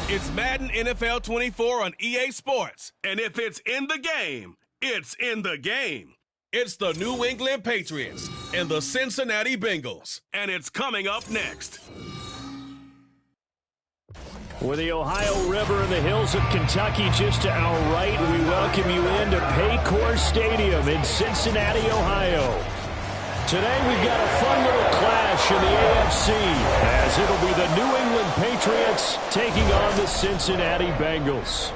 It's Madden NFL 24 on EA Sports. And if it's in the game, it's in the game. It's the New England Patriots and the Cincinnati Bengals. And it's coming up next. With the Ohio River and the hills of Kentucky just to our right, we welcome you into Paycor Stadium in Cincinnati, Ohio. Today we've got a fun little clash in the AFC as it'll be the New England Patriots taking on the Cincinnati Bengals.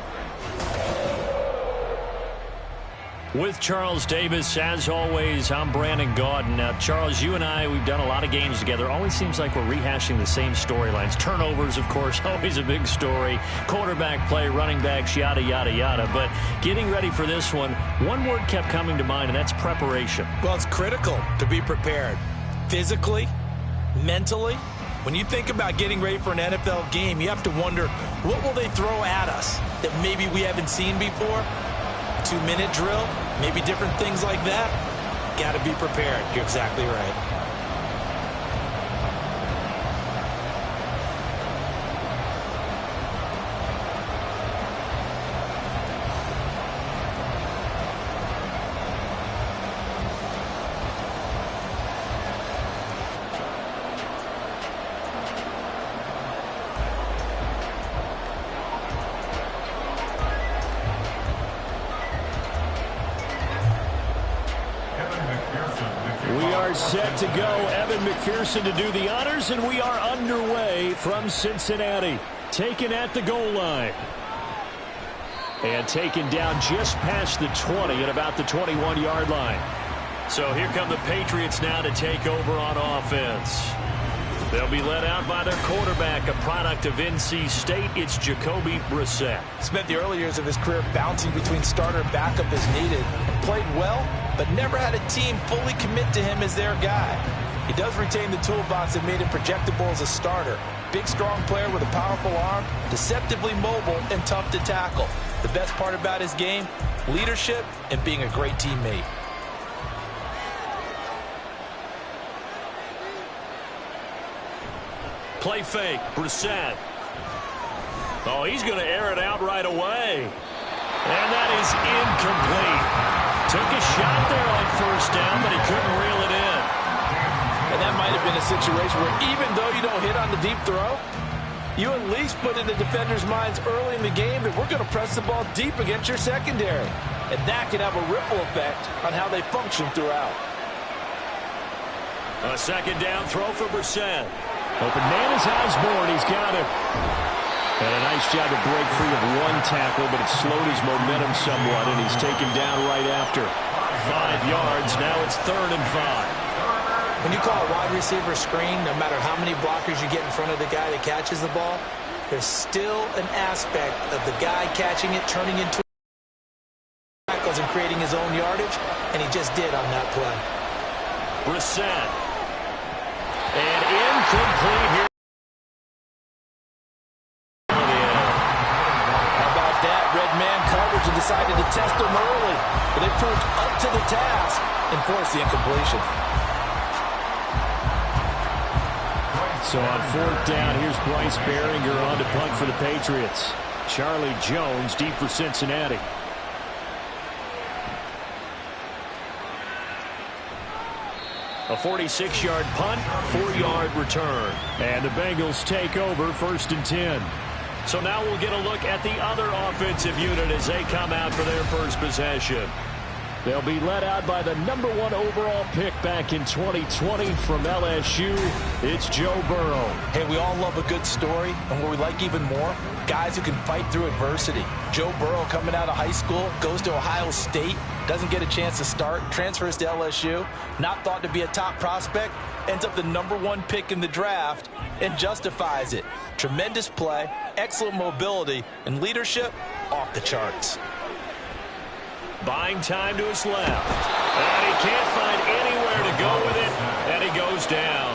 With Charles Davis, as always, I'm Brandon Gaudin. Now, Charles, you and I, we've done a lot of games together. Always seems like we're rehashing the same storylines. Turnovers, of course, always a big story. Quarterback play, running backs, yada, yada, yada. But getting ready for this one word kept coming to mind, and that's preparation. Well, it's critical to be prepared. Physically, mentally. When you think about getting ready for an NFL game, you have to wonder, what will they throw at us that maybe we haven't seen before? 2-minute drill, maybe different things like that. Got to be prepared. You're exactly right. Set to go, Evan McPherson to do the honors, and we are underway from Cincinnati. Taken at the goal line. And taken down just past the 20 at about the 21-yard line. So here come the Patriots now to take over on offense. They'll be led out by their quarterback, a product of NC State. It's Jacoby Brissett. Spent the early years of his career bouncing between starter and backup as needed. Played well, but never had a team fully commit to him as their guy. He does retain the toolbox that made him projectable as a starter. Big, strong player with a powerful arm, deceptively mobile, and tough to tackle. The best part about his game, leadership and being a great teammate. Play fake, Brissett. Oh, he's going to air it out right away. And that is incomplete. Took a shot there on first down, but he couldn't reel it in. And that might have been a situation where even though you don't hit on the deep throw, you at least put in the defender's minds early in the game that we're going to press the ball deep against your secondary. And that can have a ripple effect on how they function throughout. A second down throw for Brissett. Open man is Osborne. He's got it. And a nice job to break free of one tackle, but it slowed his momentum somewhat, and he's taken down right after. 5 yards. Now it's 3rd and 5. When you call a wide receiver screen, no matter how many blockers you get in front of the guy that catches the ball, there's still an aspect of the guy catching it, turning into tackles and creating his own yardage, and he just did on that play. Brissett. And incomplete here. How about that? Red man coverage and decided to test him early. But they proved up to the task and forced the incompletion. So on 4th down, here's Bryce Behringer on to punt for the Patriots. Charlie Jones deep for Cincinnati. A 46-yard punt, 4-yard return. And the Bengals take over 1st and 10. So now we'll get a look at the other offensive unit as they come out for their first possession. They'll be led out by the number 1 overall pick back in 2020 from LSU. It's Joe Burrow. Hey, we all love a good story, and what we like even more, guys who can fight through adversity. Joe Burrow coming out of high school, goes to Ohio State, doesn't get a chance to start, transfers to LSU, not thought to be a top prospect, ends up the number 1 pick in the draft, and justifies it. Tremendous play, excellent mobility, and leadership off the charts. Buying time to his left. And he can't find anywhere to go with it, and he goes down.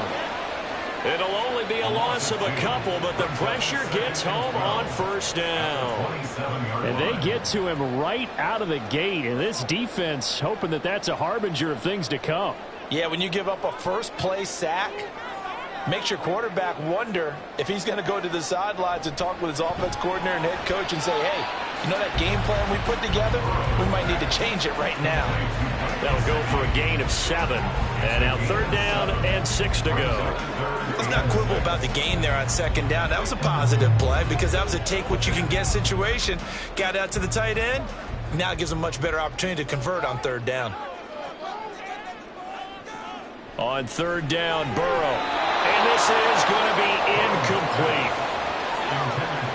It'll only be a loss of a couple, but the pressure gets home on 1st down. And they get to him right out of the gate, and this defense hoping that that's a harbinger of things to come. Yeah, when you give up a first-play sack, Makes your quarterback wonder if he's going to go to the sidelines and talk with his offense coordinator and head coach and say, hey, you know that game plan we put together? We might need to change it right now. That'll go for a gain of 7. And now 3rd down and 6 to go. Let's not quibble about the gain there on 2nd down. That was a positive play because that was a take-what-you-can-get situation. Got out to the tight end. Now it gives them a much better opportunity to convert on 3rd down. On 3rd down, Burrow. And this is going to be incomplete.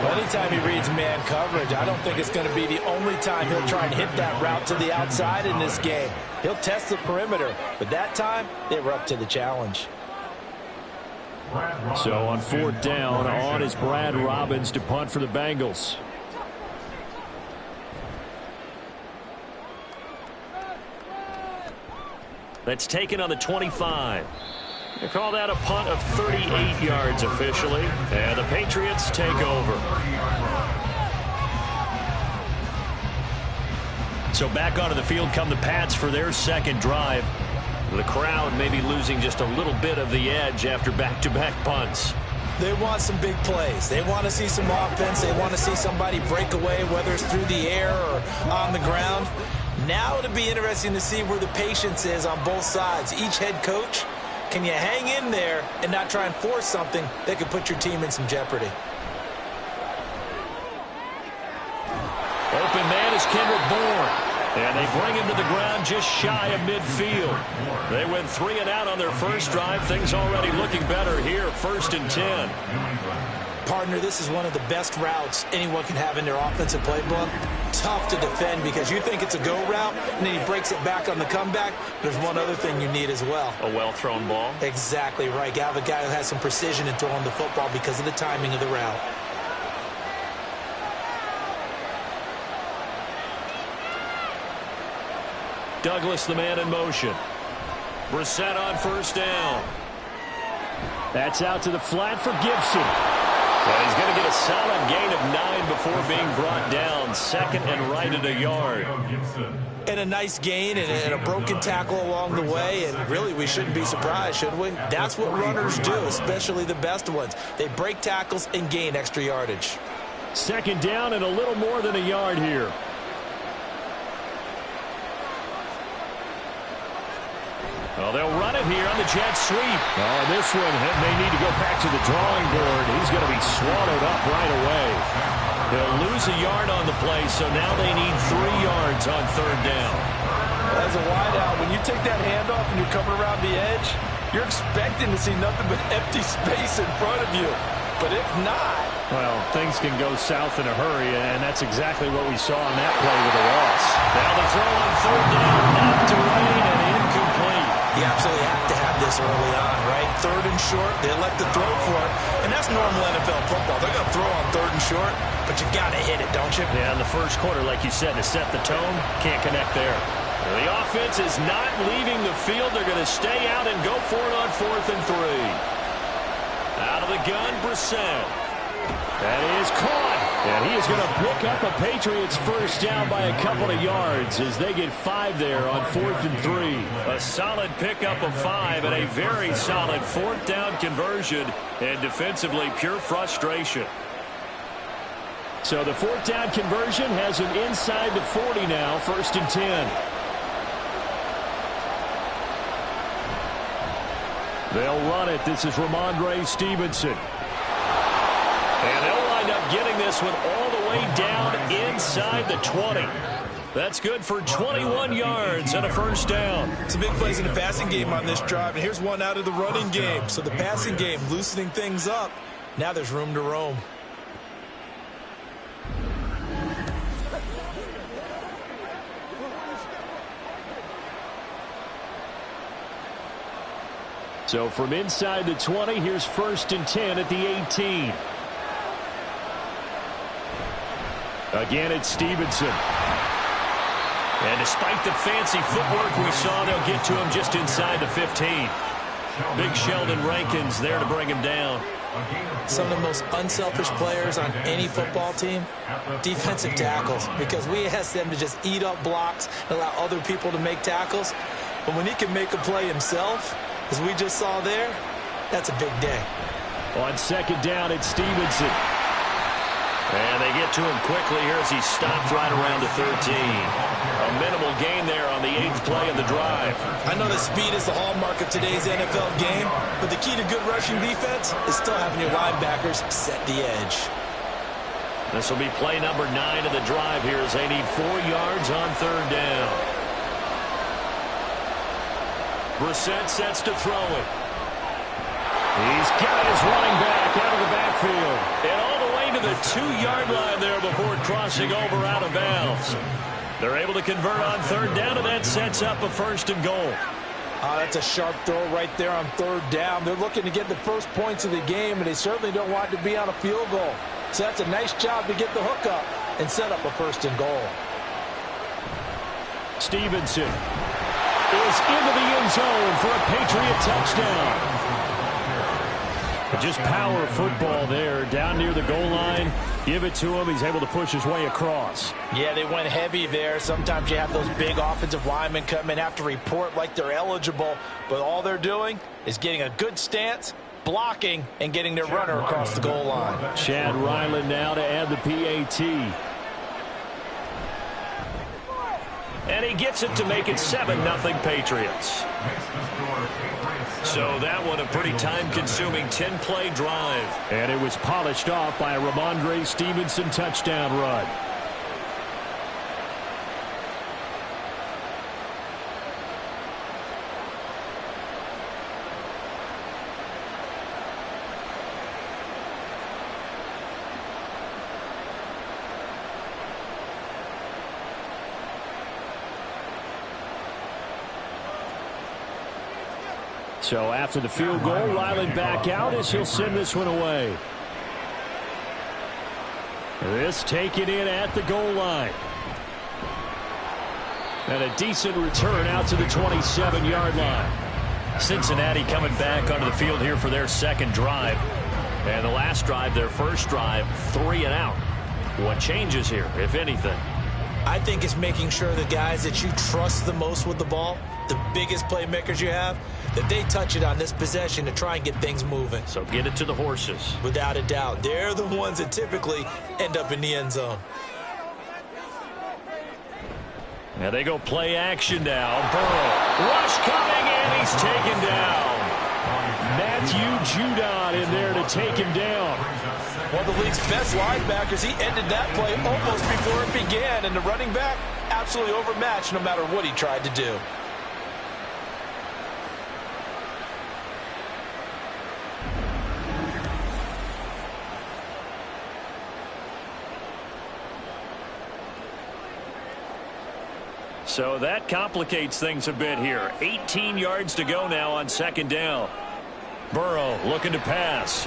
Well, anytime he reads man coverage, I don't think it's going to be the only time he'll try and hit that route to the outside in this game. He'll test the perimeter, but that time, they were up to the challenge. So on 4th down, on is Brad Robbins to punt for the Bengals. That's taken on the 25. They call that a punt of 38 yards officially, and the Patriots take over. So back onto the field come the Pats for their 2nd drive. The crowd may be losing just a little bit of the edge after back-to-back punts. They want some big plays. They want to see some offense. They want to see somebody break away, whether it's through the air or on the ground. Now it'll be interesting to see where the patience is on both sides. Each head coach, can you hang in there and not try and force something that could put your team in some jeopardy? Open man is Kendrick Bourne. And they bring him to the ground just shy of midfield. They went 3 and out on their first drive. Things already looking better here. 1st and 10. Partner, this is one of the best routes anyone can have in their offensive playbook. Tough to defend because you think it's a go route, and then he breaks it back on the comeback. There's one other thing you need as well. A well-thrown ball. Exactly right. You have a guy who has some precision in throwing the football because of the timing of the route. Douglas, the man in motion. Brissett on 1st down. That's out to the flat for Gibson. And he's going to get a solid gain of 9 before being brought down. 2nd and right at a yard. And a nice gain and a broken tackle along the way. And really, we shouldn't be surprised, should we? That's what runners do, especially the best ones. They break tackles and gain extra yardage. 2nd down and a little more than a yard here. Well, they'll run it here on the jet sweep. Oh, this one may need to go back to the drawing board. He's going to be swallowed up right away. They'll lose a yard on the play, so now they need 3 yards on 3rd down. As a wideout, when you take that handoff and you're coming around the edge, you're expecting to see nothing but empty space in front of you. But if not... Well, things can go south in a hurry, and that's exactly what we saw on that play with a loss. Now the throw on 3rd down, not to Wayne, and incomplete. You absolutely have to have this early on, right? 3rd and short, they elect to throw for it. And that's normal NFL football. They're going to throw on 3rd and short, but you got to hit it, don't you? Yeah, in the first quarter, like you said, to set the tone, can't connect there. The offense is not leaving the field. They're going to stay out and go for it on 4th and 3. Out of the gun, Brissett. That is caught. And he is going to pick up a Patriots 1st down by a couple of yards as they get 5 there on 4th and 3. A solid pickup of 5 and a very solid 4th down conversion. And defensively, pure frustration. So the 4th down conversion has him inside the 40 now, 1st and 10. They'll run it. This is Ramondre Stevenson. And they'll wind up getting this one all the way down inside the 20. That's good for 21 yards and a 1st down. Some big plays in the passing game on this drive, and here's one out of the running game. So the passing game loosening things up. Now there's room to roam. So from inside the 20, here's 1st and 10 at the 18. Again, it's Stevenson. And despite the fancy footwork we saw, they'll get to him just inside the 15. Big Sheldon Rankins there to bring him down. Some of the most unselfish players on any football team, defensive tackles, because we ask them to just eat up blocks and allow other people to make tackles. But when he can make a play himself, as we just saw there, That's a big day. On second down, it's Stevenson. And they get to him quickly here as he stopped right around the 13. A minimal gain there on the 8th play of the drive. I know that speed is the hallmark of today's NFL game, but the key to good rushing defense is still having your linebackers set the edge. This will be play number 9 of the drive here as they need 4 yards on third down. Brissett sets to throw it. He's got his running back out of the backfield. And all the way to the 2-yard line there before crossing over out of bounds. They're able to convert on third down, and that sets up a 1st and goal. That's a sharp throw right there on third down. They're looking to get the first points of the game, and they certainly don't want it to be on a field goal. So that's a nice job to get the hook up and set up a 1st and goal. Stevenson is into the end zone for a Patriot touchdown. Just power football there, down near the goal line. Give it to him. He's able to push his way across. Yeah, they went heavy there. Sometimes you have those big offensive linemen come in, have to report like they're eligible, but all they're doing is getting a good stance, blocking, and getting their runner across the goal line. Chad Ryland now to add the PAT. And he gets it to make it 7-0 Patriots. So that one a pretty time-consuming 10-play drive. And it was polished off by a Ramondre Stevenson touchdown run. So after the field goal, Ryland back out as he'll send this one away. This taken in at the goal line. And a decent return out to the 27-yard line. Cincinnati coming back onto the field here for their second drive. And the last drive, their first drive, 3 and out. What changes here, if anything? I think it's making sure the guys that you trust the most with the ball, the biggest playmakers you have, that they touch it on this possession to try and get things moving. So get it to the horses. Without a doubt. They're the ones that typically end up in the end zone. Now they go play action now. Burrow. Rush coming, and he's taken down. Matthew Judon in there to take him down. One of the league's best linebackers. He ended that play almost before it began, and the running back absolutely overmatched no matter what he tried to do. So that complicates things a bit here. 18 yards to go now on second down. Burrow looking to pass.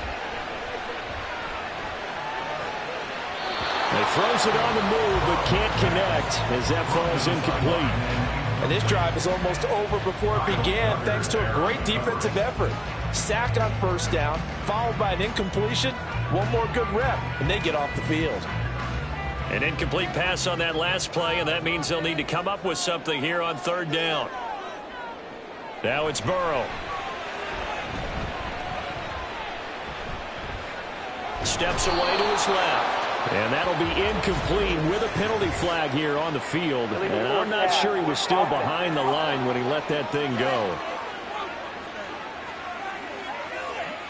He throws it on the move, but can't connect as that falls incomplete. And this drive is almost over before it began thanks to a great defensive effort. Sack on first down, followed by an incompletion. One more good rep, and they get off the field. An incomplete pass on that last play, and that means they'll need to come up with something here on third down. Now it's Burrow. Steps away to his left. And that'll be incomplete with a penalty flag here on the field. And I'm not sure he was still behind the line when he let that thing go.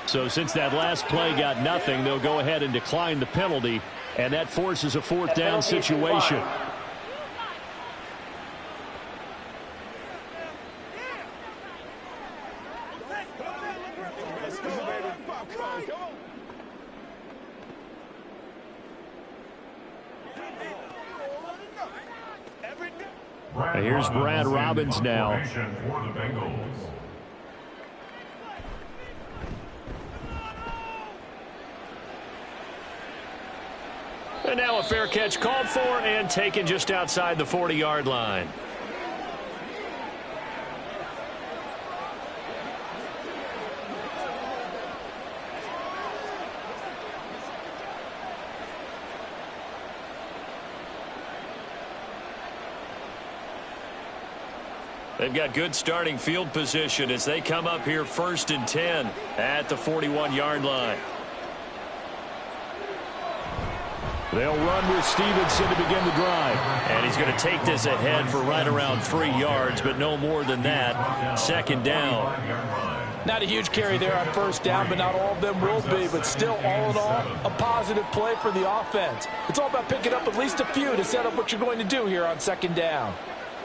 So since that last play got nothing, they'll go ahead and decline the penalty. And that forces a fourth down situation. Here's Brad Robbins now. For the Bengals. And now a fair catch called for and taken just outside the 40-yard line. They've got good starting field position as they come up here 1st and 10 at the 41-yard line. They'll run with Stevenson to begin the drive. And he's going to take this ahead for right around 3 yards, but no more than that. 2nd down. Not a huge carry there on 1st down, but not all of them will be. But still, all in all, a positive play for the offense. It's all about picking up at least a few to set up what you're going to do here on 2nd down.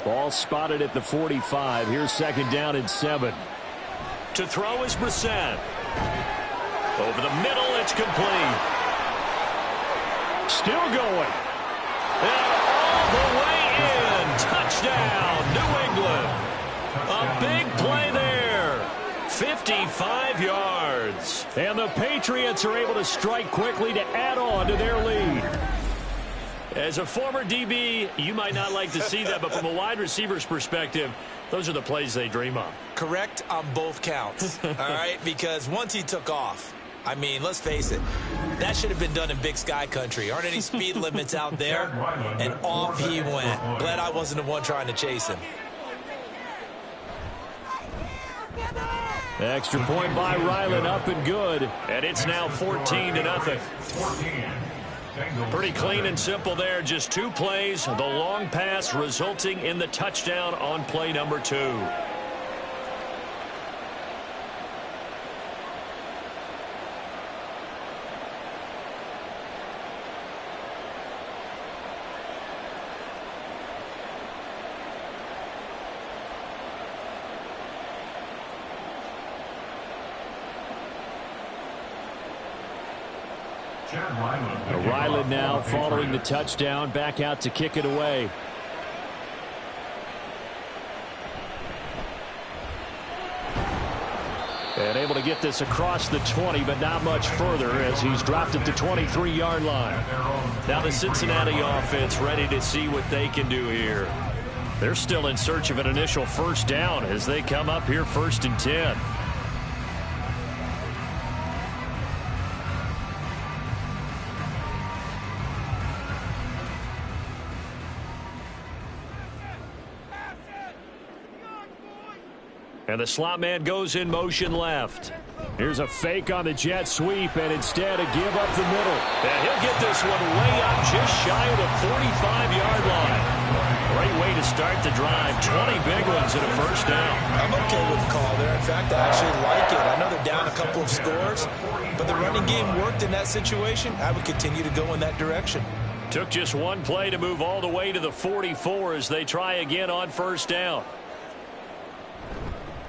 Ball spotted at the 45. Here's 2nd down and 7. To throw is Brissett. Over the middle, it's complete. Still going. And all the way in. Touchdown, New England. A big play there. 55 yards. And the Patriots are able to strike quickly to add on to their lead. As a former DB, you might not like to see that, but from a wide receiver's perspective, those are the plays they dream of. Correct on both counts, all right? Because once he took off, I mean, let's face it, that should have been done in Big Sky country. Aren't any speed limits out there? And off he went. Glad I wasn't the one trying to chase him. Extra point by Ryland, up and good. And it's now 14-0. Pretty clean and simple there. Just 2 plays. The long pass resulting in the touchdown on play number 2. Ryland now following the touchdown, back out to kick it away. And able to get this across the 20, but not much further as he's dropped it to 23-yard line. Now the Cincinnati offense ready to see what they can do here. They're still in search of an initial 1st down as they come up here 1st and 10. And the slot man goes in motion left. Here's a fake on the jet sweep, and instead a give up the middle. And he'll get this one way up just shy of the 45-yard line. Great way to start the drive. 20 big ones and a 1st down. I'm okay with the call there. In fact, I actually like it. I know they're down a couple of scores, but the running game worked in that situation. I would continue to go in that direction. Took just 1 play to move all the way to the 44 as they try again on 1st down.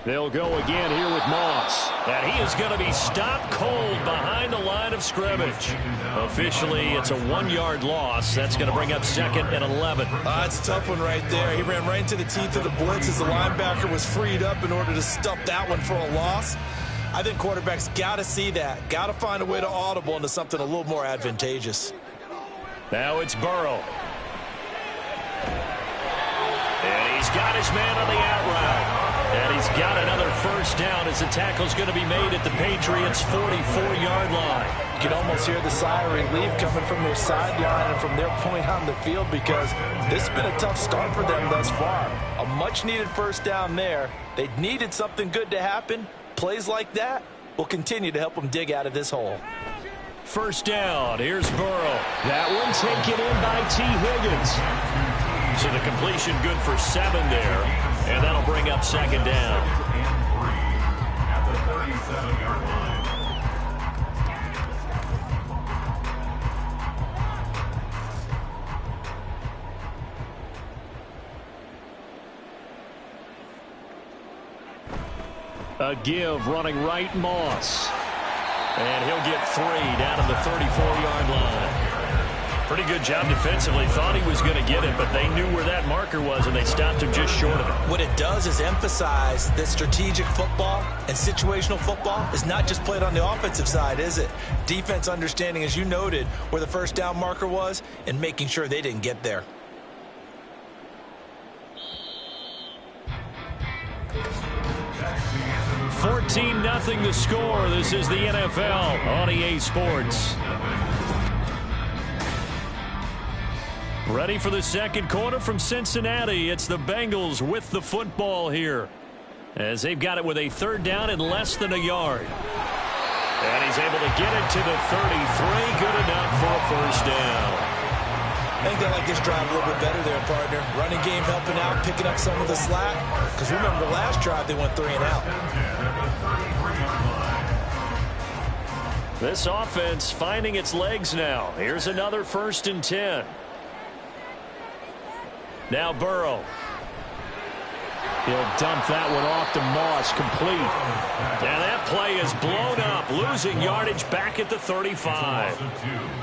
They'll go again here with Moss. And he is going to be stopped cold behind the line of scrimmage. Officially, it's a 1-yard loss. That's going to bring up 2nd and 11. That's a tough one right there. He ran right into the teeth of the blitz as the linebacker was freed up in order to stuff that one for a loss. I think quarterbacks got to see that. Got to find a way to audible into something a little more advantageous. Now it's Burrow. And he's got his man on the out route. And he's got another 1st down as the tackle's going to be made at the Patriots' 44-yard line. You can almost hear the sigh of relief coming from their sideline and from their point on the field because this has been a tough start for them thus far. A much-needed 1st down there. They needed something good to happen. Plays like that will continue to help them dig out of this hole. 1st down. Here's Burrow. That one taken in by T. Higgins. So the completion good for 7 there, and that'll bring up 2nd down. A give running right, Moss. And he'll get 3 down at the 34-yard line. Pretty good job defensively. Thought he was going to get it, but they knew where that marker was, and they stopped him just short of it. What it does is emphasize that strategic football and situational football is not just played on the offensive side, is it? Defense understanding, as you noted, where the 1st down marker was and making sure they didn't get there. $14-0 the score. This is the NFL on EA Sports. Ready for the second quarter from Cincinnati. It's the Bengals with the football here, as they've got it with a third down and less than a yard. And he's able to get it to the 33. Good enough for a first down. I think they like this drive a little bit better there, partner. Running game helping out, picking up some of the slack. Because remember, the last drive they went 3 and out. This offense finding its legs now. Here's another 1st and 10. Now Burrow. He'll dump that one off to Moss, complete. And that play is blown up, losing yardage back at the 35.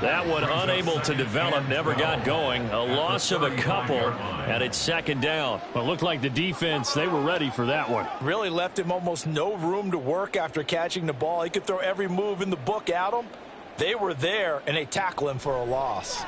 That one unable to develop, never got going. A loss of a couple, and it's 2nd down. Well, it looked like the defense, they were ready for that one. Really left him almost no room to work after catching the ball. He could throw every move in the book at him. They were there, and they tackle him for a loss.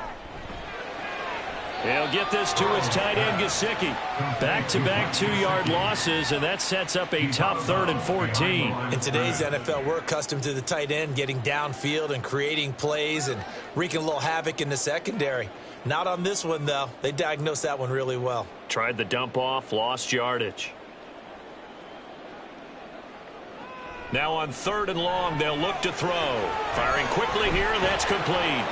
He'll get this to his tight end, Gesicki. Back-to-back 2-yard losses, and that sets up a tough 3rd and 14. In today's NFL, we're accustomed to the tight end getting downfield and creating plays and wreaking a little havoc in the secondary. Not on this one, though. They diagnosed that one really well. Tried the dump off, lost yardage. Now on 3rd and long, they'll look to throw. Firing quickly here, and that's complete.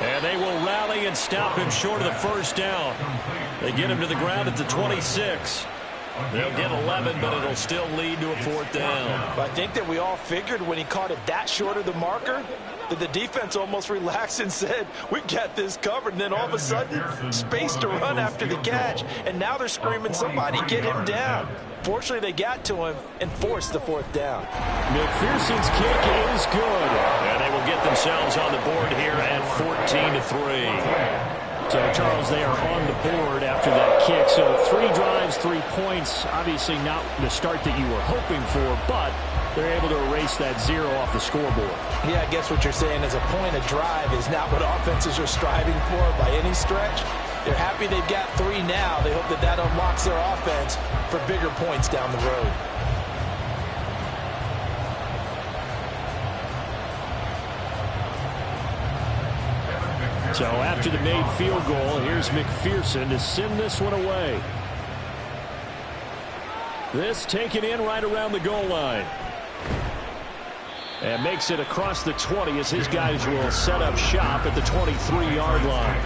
And they will rally and stop him short of the first down. They get him to the ground at the 26. They'll get 11, but it'll still lead to a 4th down. But I think that we all figured when he caught it that short of the marker that the defense almost relaxed and said, we got this covered. And then all of a sudden, space to run after the catch. And now they're screaming, somebody get him down. Fortunately, they got to him and forced the 4th down. McPherson's kick is good. And they will get themselves on the board here at 14-3. So, Charles, they are on the board after that kick. So 3 drives, 3 points. Obviously not the start that you were hoping for, but they're able to erase that 0 off the scoreboard. Yeah, I guess what you're saying is a point of drive is not what offenses are striving for by any stretch. They're happy they've got 3 now. They hope that that unlocks their offense for bigger points down the road. So after the made field goal, here's McPherson to send this one away. This taken in right around the goal line. And makes it across the 20 as his guys will set up shop at the 23-yard line.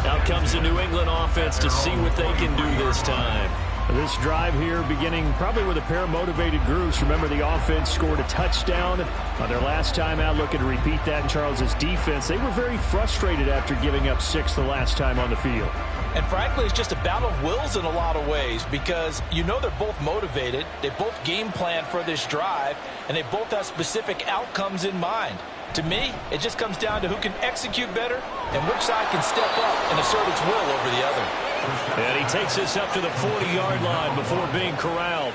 Out comes the New England offense to see what they can do this time. This drive here beginning probably with a pair of motivated groups. Remember, the offense scored a touchdown on their last time out. Looking to repeat that in Charles's defense. They were very frustrated after giving up 6 the last time on the field. And frankly, it's just a battle of wills in a lot of ways because you know they're both motivated. They both game plan for this drive, and they both have specific outcomes in mind. To me, it just comes down to who can execute better and which side can step up and assert its will over the other. And he takes this up to the 40-yard line before being corralled.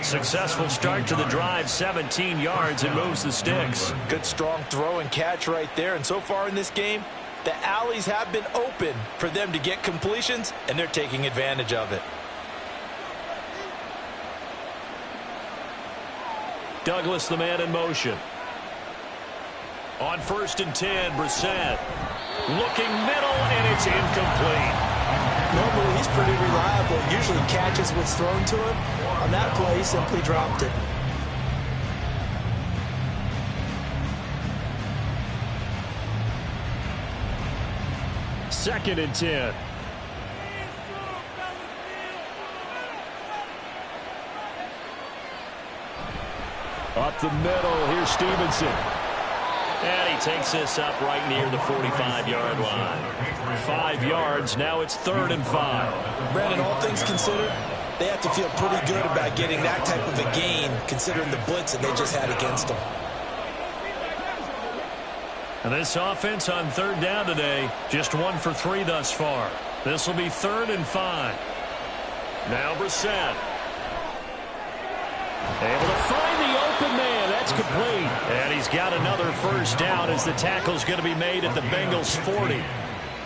Successful start to the drive, 17 yards, and moves the sticks. Good strong throw and catch right there. And so far in this game, the alleys have been open for them to get completions, and they're taking advantage of it. Douglas, the man in motion. On 1st and 10, Brissett. Looking middle, and it's incomplete. Normally, he's pretty reliable. Usually catches what's thrown to him. On that play, he simply dropped it. Second and 10. Up the middle, here's Stevenson. And he takes this up right near the 45-yard line. 5 yards, now it's 3rd and 5. Brandon, all things considered, they have to feel pretty good about getting that type of a gain, considering the blitz that they just had against them. And this offense on 3rd down today, just 1 for 3 thus far. This will be 3rd and 5. Now Brissett. Able to find the open man. That's complete. And he's got another first down as the tackle's going to be made at the Bengals 40.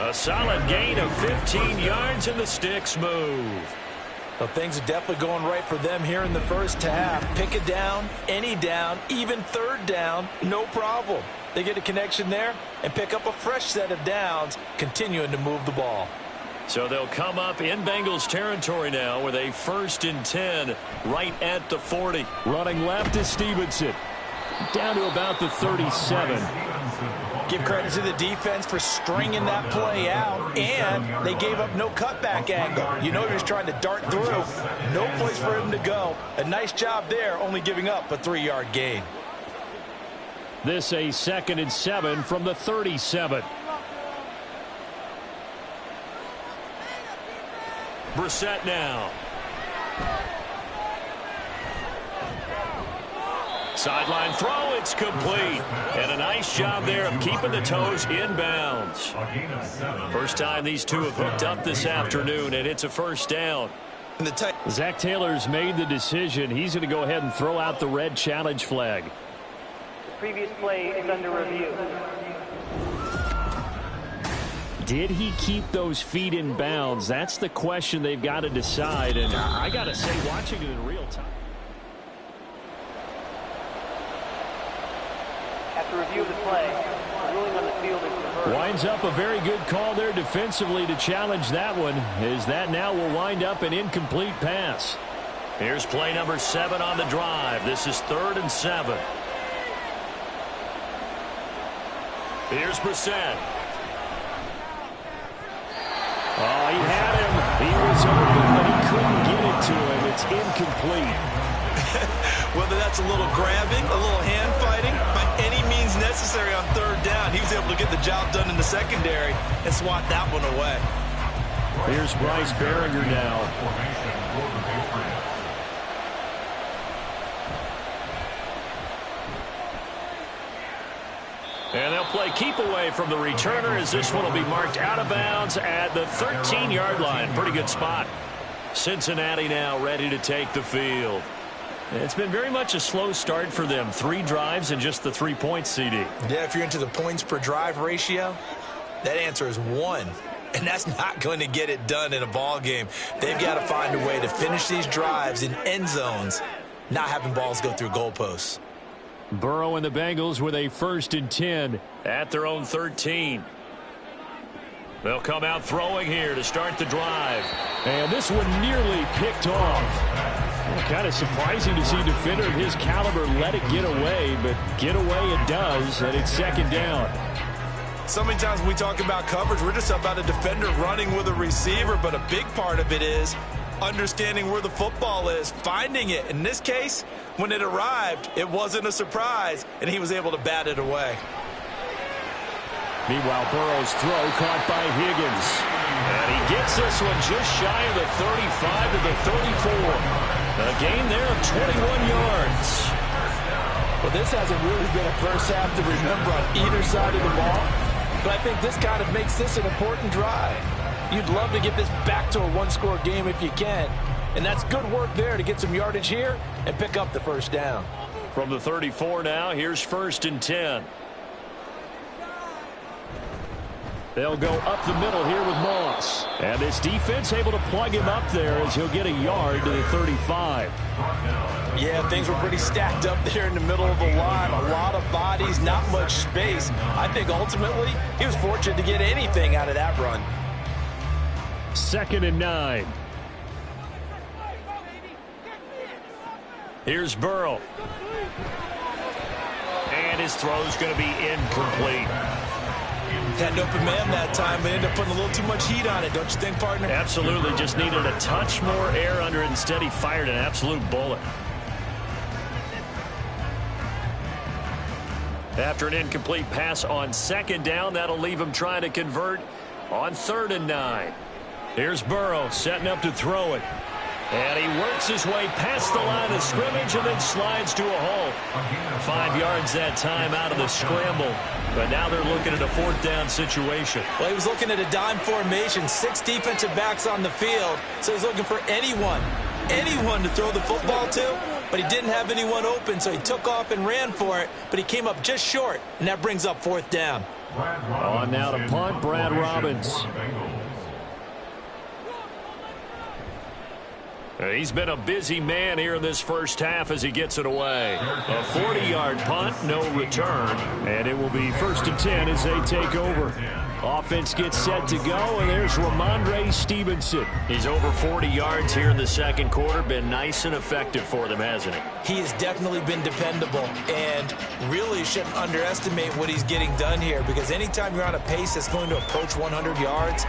A solid gain of 15 yards, and the sticks move. Well, things are definitely going right for them here in the first half. Pick it down, any down, even 3rd down, no problem. They get a connection there and pick up a fresh set of downs, continuing to move the ball. So they'll come up in Bengals territory now with a 1st and 10 right at the 40. Running left is Stevenson. Down to about the 37. Give credit to the defense for stringing that play out, and they gave up no cutback angle. You know he was trying to dart through. No place for him to go. A nice job there, only giving up a 3-yard gain. This a 2nd and 7 from the 37. Brissett now. Sideline throw, it's complete. And a nice job there of keeping the toes in bounds. First time these two have hooked up this afternoon, and it's a 1st down. Zach Taylor's made the decision. He's going to go ahead and throw out the red challenge flag. The previous play is under review. Did he keep those feet in bounds? That's the question they've got to decide. And I got to say, watching it in real time. After review of the play, the ruling on the field is reversed. Winds up a very good call there defensively to challenge that one, as that now will wind up an incomplete pass. Here's play number 7 on the drive. This is 3rd and 7. Here's Brissett. Oh, he had him. He was open, but he couldn't get it to him. It's incomplete. Whether that's a little grabbing, a little hand fighting, by any means necessary on 3rd down, he was able to get the job done in the secondary and swat that one away. Here's Bryce Behringer now. And they'll play keep away from the returner, as this one will be marked out of bounds at the 13-yard line. Pretty good spot. Cincinnati now ready to take the field. It's been very much a slow start for them. 3 drives and just the 3 points, CD. Yeah, if you're into the points per drive ratio, that answer is 1. And that's not going to get it done in a ball game. They've got to find a way to finish these drives in end zones, not having balls go through goalposts. Burrow and the Bengals with a 1st and 10 at their own 13. They'll come out throwing here to start the drive. And this one nearly picked off. Well, kind of surprising to see a defender of his caliber let it get away, but get away it does, and it's 2nd down. So many times when we talk about coverage, we're just about a defender running with a receiver, but a big part of it is understanding where the football is, finding it. In this case, when it arrived, it wasn't a surprise, and he was able to bat it away. Meanwhile, Burrow's throw caught by Higgins. And he gets this one just shy of the 35 to the 34. A gain there of 21 yards. Well, this hasn't really been a first half to remember on either side of the ball, but I think this kind of makes this an important drive. You'd love to get this back to a 1-score game if you can, and that's good work there to get some yardage here and pick up the 1st down. From the 34 now, here's 1st and 10. They'll go up the middle here with Moss. And this defense able to plug him up there as he'll get a yard to the 35. Yeah, things were pretty stacked up there in the middle of the line. A lot of bodies, not much space. I think ultimately he was fortunate to get anything out of that run. 2nd and 9. Here's Burrow. And his throw's going to be incomplete. Had an open man that time, but ended up putting a little too much heat on it, don't you think, partner? Absolutely. Just needed a touch more air under it. Instead, he fired an absolute bullet. After an incomplete pass on 2nd down, that'll leave him trying to convert on 3rd and 9. Here's Burrow setting up to throw it. And he works his way past the line of scrimmage and then slides to a hole. 5 yards that time out of the scramble. But now they're looking at a 4th down situation. Well, he was looking at a dime formation, 6 defensive backs on the field. So he's looking for anyone to throw the football to. But he didn't have anyone open, so he took off and ran for it. But he came up just short, and that brings up 4th down. On now to punt, Brad Robbins. He's been a busy man here in this first half as he gets it away. A 40-yard punt, no return. And it will be 1st and 10 as they take over. Offense gets set to go, and there's Ramondre Stevenson. He's over 40 yards here in the second quarter. Been nice and effective for them, hasn't he? He has definitely been dependable, and really shouldn't underestimate what he's getting done here, because anytime you're on a pace that's going to approach 100 yards,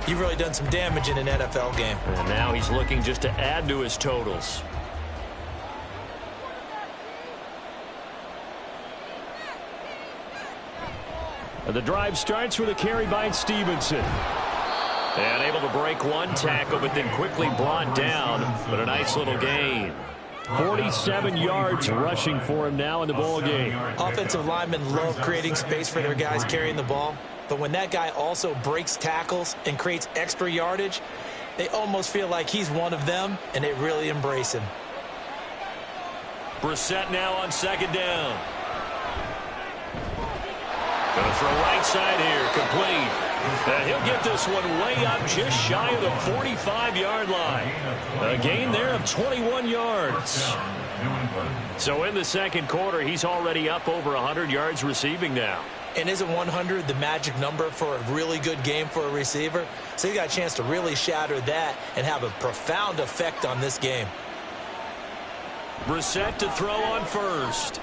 you've really done some damage in an NFL game. And now he's looking just to add to his totals. The drive starts with a carry by Stevenson. And able to break one tackle, but then quickly brought down. But a nice little gain. 47 yards rushing for him now in the ball game. Offensive linemen love creating space for their guys carrying the ball. But when that guy also breaks tackles and creates extra yardage, they almost feel like he's one of them, and they really embrace him. Brissett now on 2nd down. Going to throw right side here, complete. He'll get this one way up just shy of the 45-yard line. A gain there of 21 yards. So in the second quarter, he's already up over 100 yards receiving now. And isn't 100 the magic number for a really good game for a receiver? So he got a chance to really shatter that and have a profound effect on this game. Brissett to throw on first.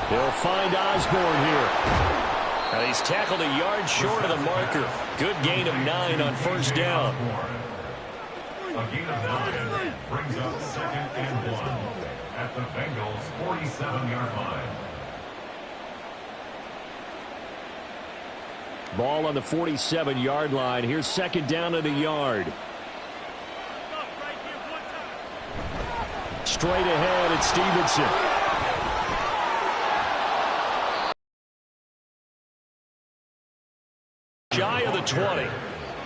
He'll find Osborne here. And he's tackled a yard short of the marker. Good gain of 9 on 1st down. A gain of 9 brings up 2nd and 1 at the Bengals' 47-yard line. Ball on the 47-yard line. Here's 2nd down and a yard. Straight ahead, it's Stevenson. Shy of the 20.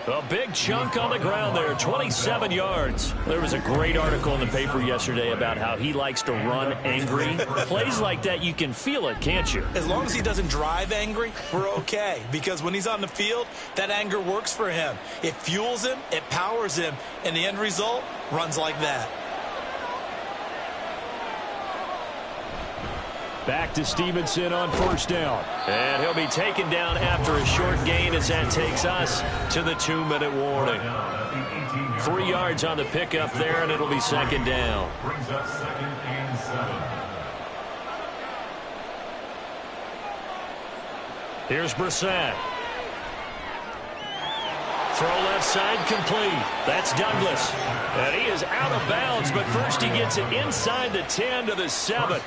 A big chunk on the ground there, 27 yards. There was a great article in the paper yesterday about how he likes to run angry. Plays like that, you can feel it, can't you? As long as he doesn't drive angry, we're okay. Because when he's on the field, that anger works for him. It fuels him, it powers him, and the end result runs like that. Back to Stevenson on 1st down. And he'll be taken down after a short gain as that takes us to the 2-minute warning. 3 yards on the pickup there, and it'll be 2nd down. Brings up 2nd and 7. Here's Brissett. Throw left side complete. That's Douglas. And he is out of bounds, but first he gets it inside the 10 to the 7.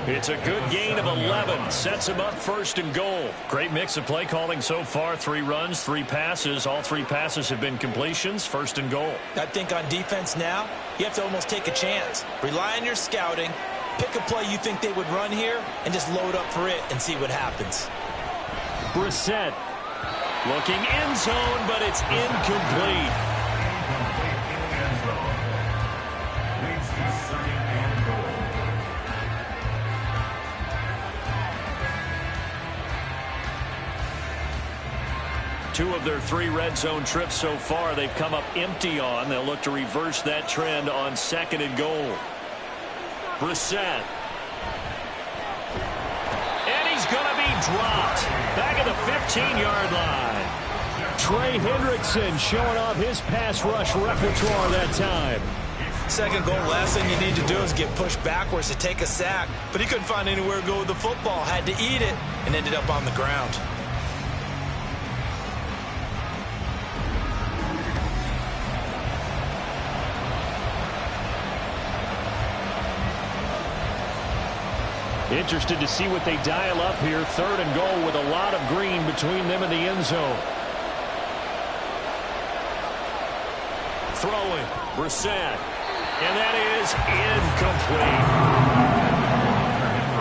It's a good gain of 11. Sets him up 1st and goal. Great mix of play calling so far. 3 runs, 3 passes. All 3 passes have been completions. 1st and goal. I think on defense now, you have to almost take a chance. Rely on your scouting. Pick a play you think they would run here and just load up for it and see what happens. Brissett. Looking end zone, but it's incomplete. Leads to 2nd and goal. Two of their 3 red zone trips so far, they've come up empty on. They'll look to reverse that trend on 2nd and goal. Brissett. And he's going to be dropped. Back at the 15-yard line. Trey Hendrickson showing off his pass rush repertoire that time. 2nd goal, last thing you need to do is get pushed backwards to take a sack. But he couldn't find anywhere to go with the football. Had to eat it and ended up on the ground. Interested to see what they dial up here. 3rd and goal with a lot of green between them and the end zone. Throwing, Brissett. And that is incomplete.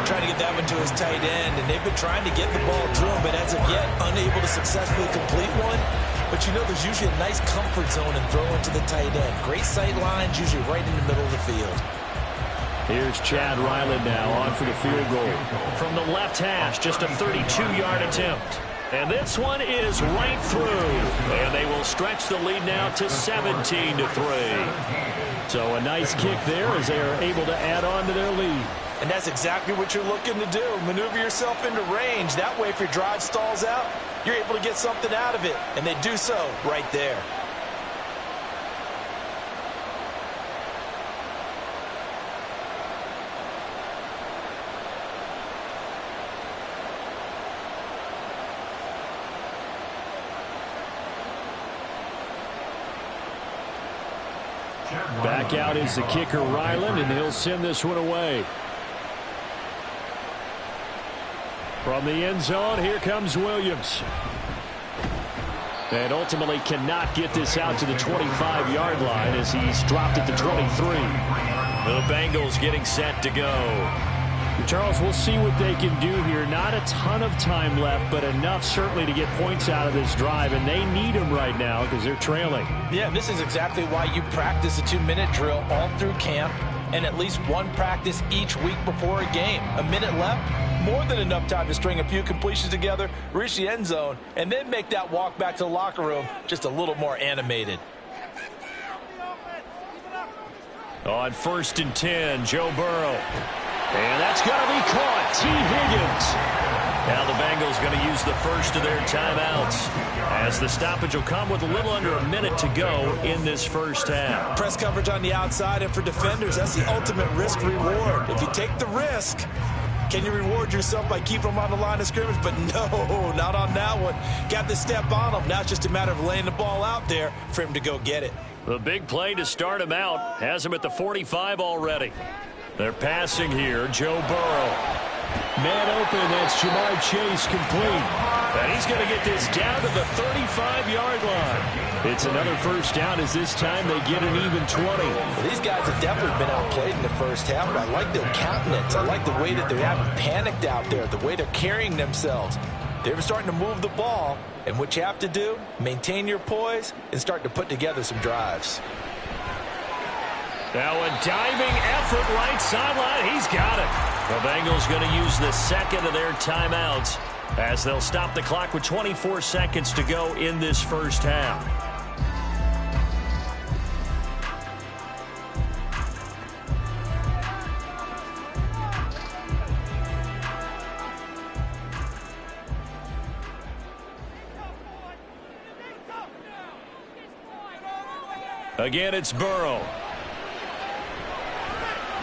Trying to get that one to his tight end, and they've been trying to get the ball to him, but as of yet, unable to successfully complete one. But you know there's usually a nice comfort zone in throwing to the tight end. Great sight lines, usually right in the middle of the field. Here's Chad Ryland now on for the field goal. From the left hash, just a 32-yard attempt. And this one is right through. And they will stretch the lead now to 17-3. So a nice kick there as they are able to add on to their lead. And that's exactly what you're looking to do. Maneuver yourself into range. That way, if your drive stalls out, you're able to get something out of it. And they do so right there. Back out is the kicker, Ryland, and he'll send this one away. From the end zone, here comes Williams. And ultimately cannot get this out to the 25-yard line as he's dropped it to 23. The Bengals getting set to go. Charles, we'll see what they can do here. Not a ton of time left, but enough certainly to get points out of this drive, and they need them right now because they're trailing. Yeah, this is exactly why you practice a 2-minute drill all through camp and at least one practice each week before a game. A minute left, more than enough time to string a few completions together, reach the end zone, and then make that walk back to the locker room just a little more animated. On 1st and 10, Joe Burrow. And that's going to be caught. T. Higgins. Now the Bengals going to use the first of their timeouts as the stoppage will come with a little under a minute to go in this first half. Press coverage on the outside, and for defenders, that's the ultimate risk-reward. If you take the risk, can you reward yourself by keeping them on the line of scrimmage? But no, not on that one. Got to step on them. Now it's just a matter of laying the ball out there for him to go get it. The big play to start him out has him at the 45 already. They're passing here. Joe Burrow. Man open. That's Jamar Chase complete. And he's going to get this down to the 35-yard line. It's another first down as this time they get an even 20. Well, these guys have definitely been outplayed in the first half, but I like their countenance. I like the way that they haven't panicked out there, the way they're carrying themselves. They're starting to move the ball, and what you have to do, maintain your poise and start to put together some drives. Now a diving effort right sideline. He's got it. The Bengals going to use the second of their timeouts as they'll stop the clock with 24 seconds to go in this first half. Again, it's Burrow.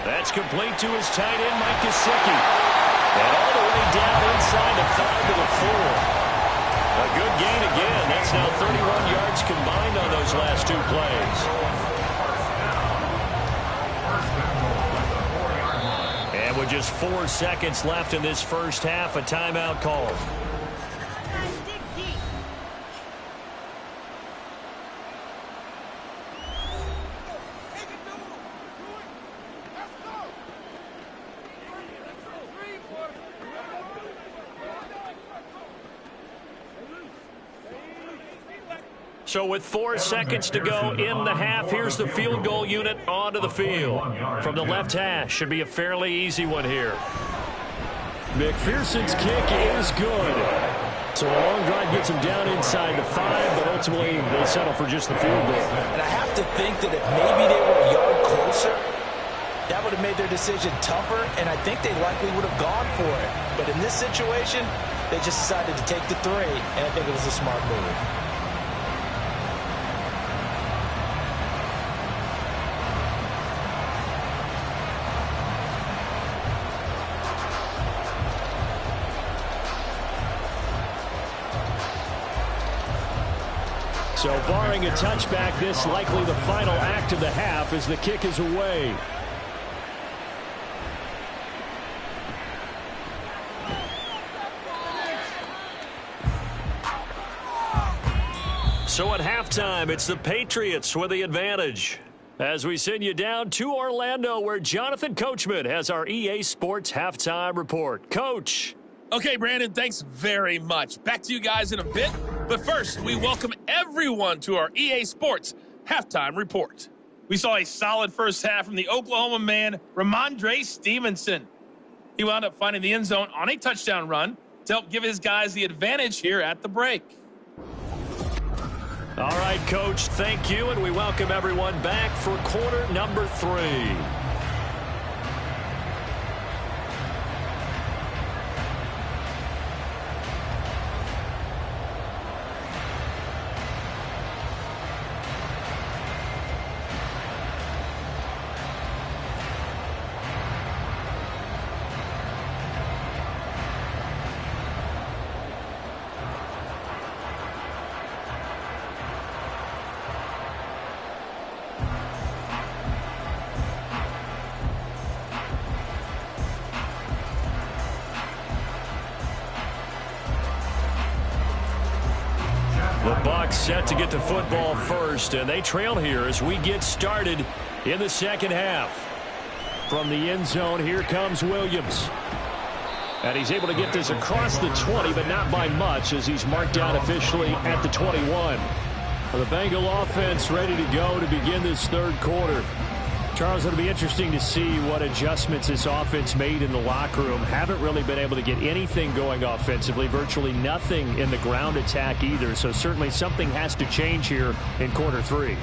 That's complete to his tight end, Mike Gesicki. And all the way down inside the 5 to the 4. A good gain again. That's now 31 yards combined on those last two plays. And with just 4 seconds left in this first half, a timeout call. So with 4 seconds to go in the half, here's the field goal unit onto the field. From the left hash, should be a fairly easy one here. McPherson's kick is good. So a long drive gets him down inside the 5, but ultimately they settle for just the field goal. And I have to think that if maybe they were a yard closer, that would have made their decision tougher, and I think they likely would have gone for it. But in this situation, they just decided to take the 3, and I think it was a smart move. So barring a touchback, this likely the final act of the half as the kick is away. So at halftime, it's the Patriots with the advantage. As we send you down to Orlando, where Jonathan Coachman has our EA Sports Halftime Report. Coach. Okay, Brandon, thanks very much. Back to you guys in a bit. But first, we welcome everyone to our EA Sports Halftime Report. We saw a solid first half from the Oklahoma man, Ramondre Stevenson. He wound up finding the end zone on a touchdown run to help give his guys the advantage here at the break. All right, Coach, thank you, and we welcome everyone back for quarter number 3. The Bucs set to get the football first, and they trail here as we get started in the second half. From the end zone, here comes Williams. And he's able to get this across the 20, but not by much, as he's marked down officially at the 21. The Bengal offense ready to go to begin this third quarter. Charles, it'll be interesting to see what adjustments this offense made in the locker room. Haven't really been able to get anything going offensively, virtually nothing in the ground attack either. So certainly something has to change here in quarter 3.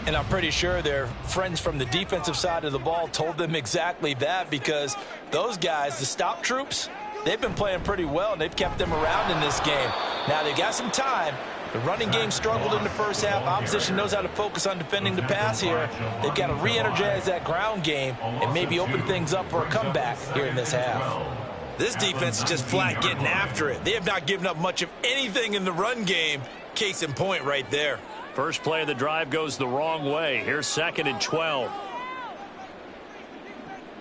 And I'm pretty sure their friends from the defensive side of the ball told them exactly that, because those guys, the stop troops, they've been playing pretty well, and they've kept them around in this game. Now they've got some time. The running game struggled in the first half. Opposition knows how to focus on defending the pass here. They've got to re-energize that ground game and maybe open things up for a comeback here in this half. This defense is just flat getting after it. They have not given up much of anything in the run game. Case in point right there. First play of the drive goes the wrong way. Here's 2nd and 12.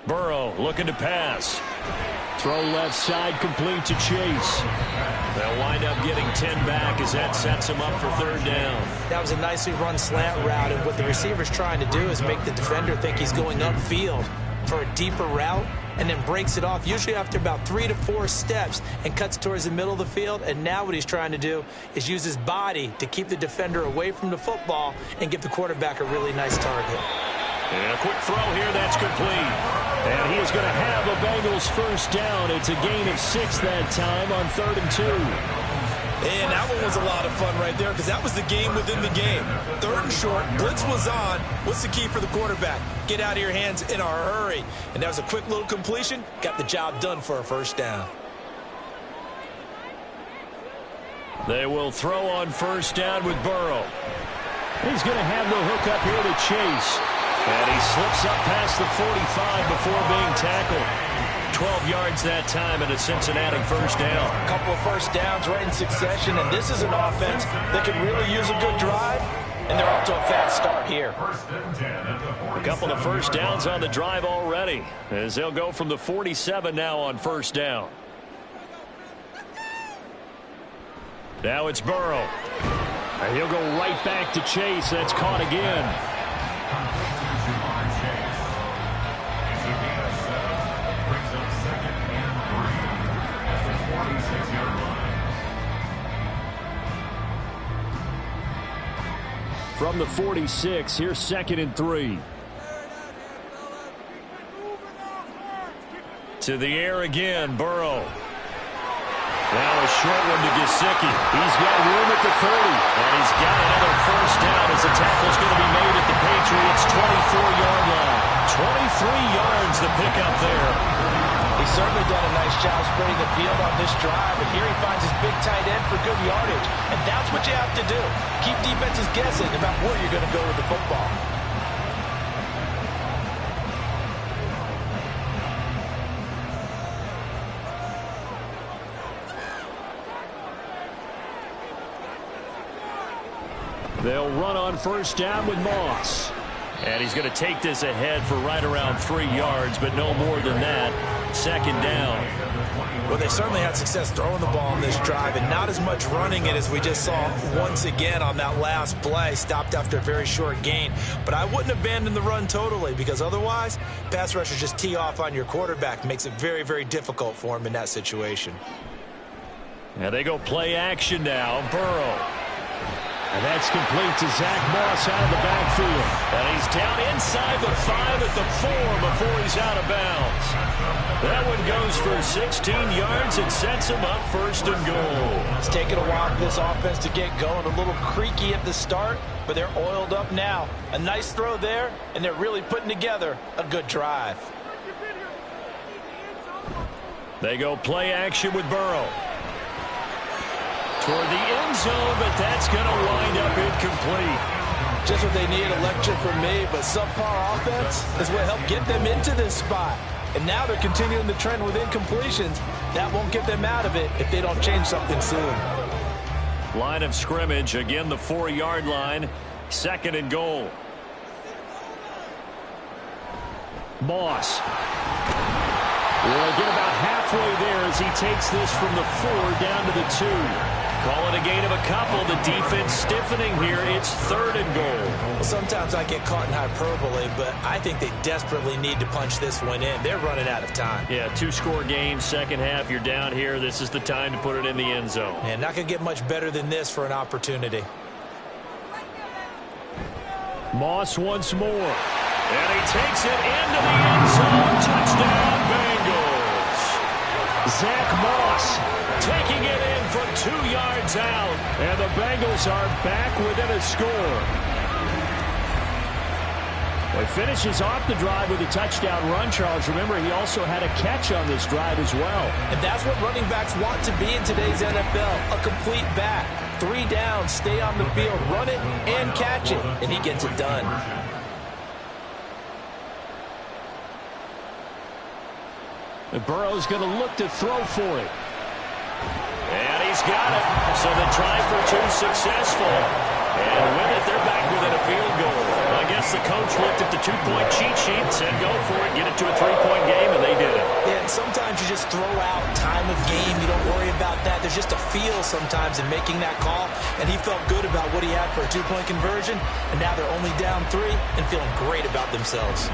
Burrow looking to pass. Throw left side, complete to Chase. They'll wind up getting 10 back as that sets him up for 3rd down. That was a nicely run slant route, and what the receiver's trying to do is make the defender think he's going upfield for a deeper route, and then breaks it off, usually after about 3 to 4 steps, and cuts towards the middle of the field. And now what he's trying to do is use his body to keep the defender away from the football and give the quarterback a really nice target. And a quick throw here, that's complete. And he is going to have a Bengals first down. It's a gain of 6 that time on 3rd and 2. And that one was a lot of fun right there, because that was the game within the game. 3rd and short, blitz was on. What's the key for the quarterback? Get out of your hands in a hurry. And that was a quick little completion. Got the job done for a first down. They will throw on first down with Burrow. He's going to have the hook up here to Chase. And he slips up past the 45 before being tackled. 12 yards that time and a Cincinnati first down. A couple of first downs right in succession, and this is an offense that could really use a good drive, and they're off to a fast start here. A couple of first downs on the drive already, as they'll go from the 47 now on first down. Now it's Burrow. And he'll go right back to Chase. That's caught again. From the 46, here's 2nd and 3. To the air again, Burrow. Now a short one to Gesicki. He's got room at the 30. And he's got another first down as the tackle's going to be made at the Patriots' 24-yard line. 23 yards the pickup there. He's certainly done a nice job spreading the field on this drive, and here he finds his big tight end for good yardage. And that's what you have to do. Keep defenses guessing about where you're going to go with the football. They'll run on first down with Moss. And he's going to take this ahead for right around 3 yards, but no more than that. 2nd down. Well, they certainly had success throwing the ball on this drive, and not as much running it as we just saw once again on that last play. Stopped after a very short gain. But I wouldn't abandon the run totally, because otherwise, pass rushers just tee off on your quarterback. Makes it very, very difficult for him in that situation. And they go play action now. Burrow. And that's complete to Zach Moss out of the backfield. And he's down inside the 5 at the 4 before he's out of bounds. That one goes for 16 yards and sets him up 1st and goal. It's taken a while for this offense to get going. A little creaky at the start, but they're oiled up now. A nice throw there, and they're really putting together a good drive. They go play action with Burrow. Toward the end zone, but that's going to wind up incomplete. Just what they need, electric from me, but subpar offense is what helped get them into this spot. And now they're continuing the trend with incompletions. That won't get them out of it if they don't change something soon. Line of scrimmage, again the 4-yard line, 2nd and goal. Moss. We'll get about halfway there as he takes this from the 4 down to the 2. Call it a gain of a couple. The defense stiffening here. It's 3rd and goal. Well, sometimes I get caught in hyperbole, but I think they desperately need to punch this one in. They're running out of time. Yeah, 2-score game, second half. You're down here. This is the time to put it in the end zone. And not going to get much better than this for an opportunity. Moss once more. And he takes it into the end zone. Touchdown, Bengals. Zach Moss taking it in from 2 yards out. And the Bengals are back within a score. Well, he finishes off the drive with a touchdown run, Charles. Remember, he also had a catch on this drive as well. And that's what running backs want to be in today's NFL, a complete back. 3 downs, stay on the field, run it and catch it, and he gets it done. And Burrow's going to look to throw for it. And he's got it. So the try for 2 successful. And with it, they're back within a field goal. Well, I guess the coach looked at the 2-point cheat sheet and said, go for it, get it to a 3-point game, and they did it. Yeah, and sometimes you just throw out time of game. You don't worry about that. There's just a feel sometimes in making that call. And he felt good about what he had for a 2-point conversion. And now they're only down 3 and feeling great about themselves.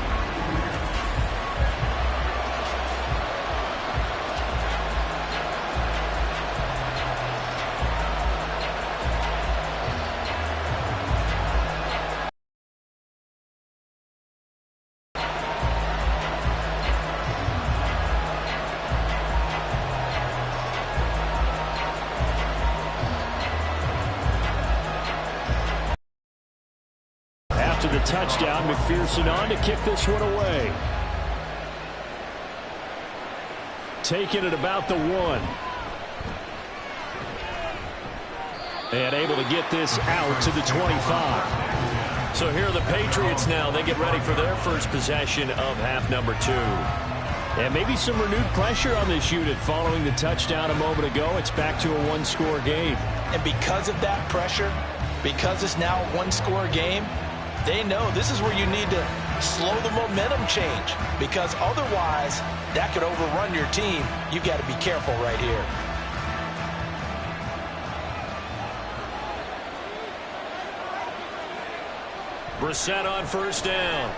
The touchdown, McPherson on to kick this one away. Taking it about the 1. And able to get this out to the 25. So here are the Patriots now. They get ready for their first possession of half number 2. And maybe some renewed pressure on this unit following the touchdown a moment ago. It's back to a 1-score game. And because of that pressure, because it's now a 1-score game, they know this is where you need to slow the momentum change, because otherwise that could overrun your team. You've got to be careful right here. Brissett on 1st down.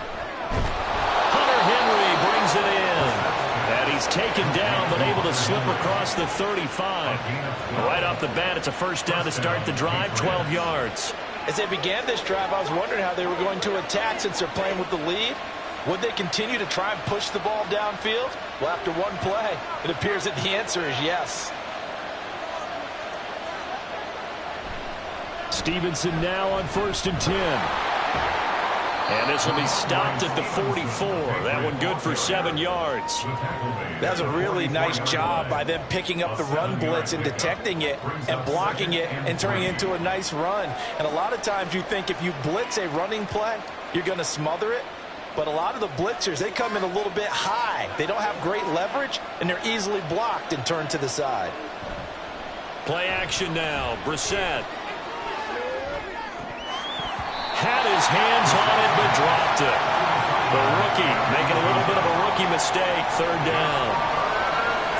Hunter Henry brings it in. And he's taken down, but able to slip across the 35. Right off the bat, it's a 1st down to start the drive, 12 yards. As they began this drive, I was wondering how they were going to attack since they're playing with the lead. Would they continue to try and push the ball downfield? Well, after one play, it appears that the answer is yes. Stevenson now on 1st and 10. And this will be stopped at the 44. That one good for 7 yards. That was a really nice job by them picking up the run blitz and detecting it and blocking it and turning it into a nice run. And a lot of times you think if you blitz a running play, you're going to smother it. But a lot of the blitzers, they come in a little bit high. They don't have great leverage, and they're easily blocked and turned to the side. Play action now. Brissett. Had his hands on it, but dropped it. The rookie making a little bit of a rookie mistake. 3rd down.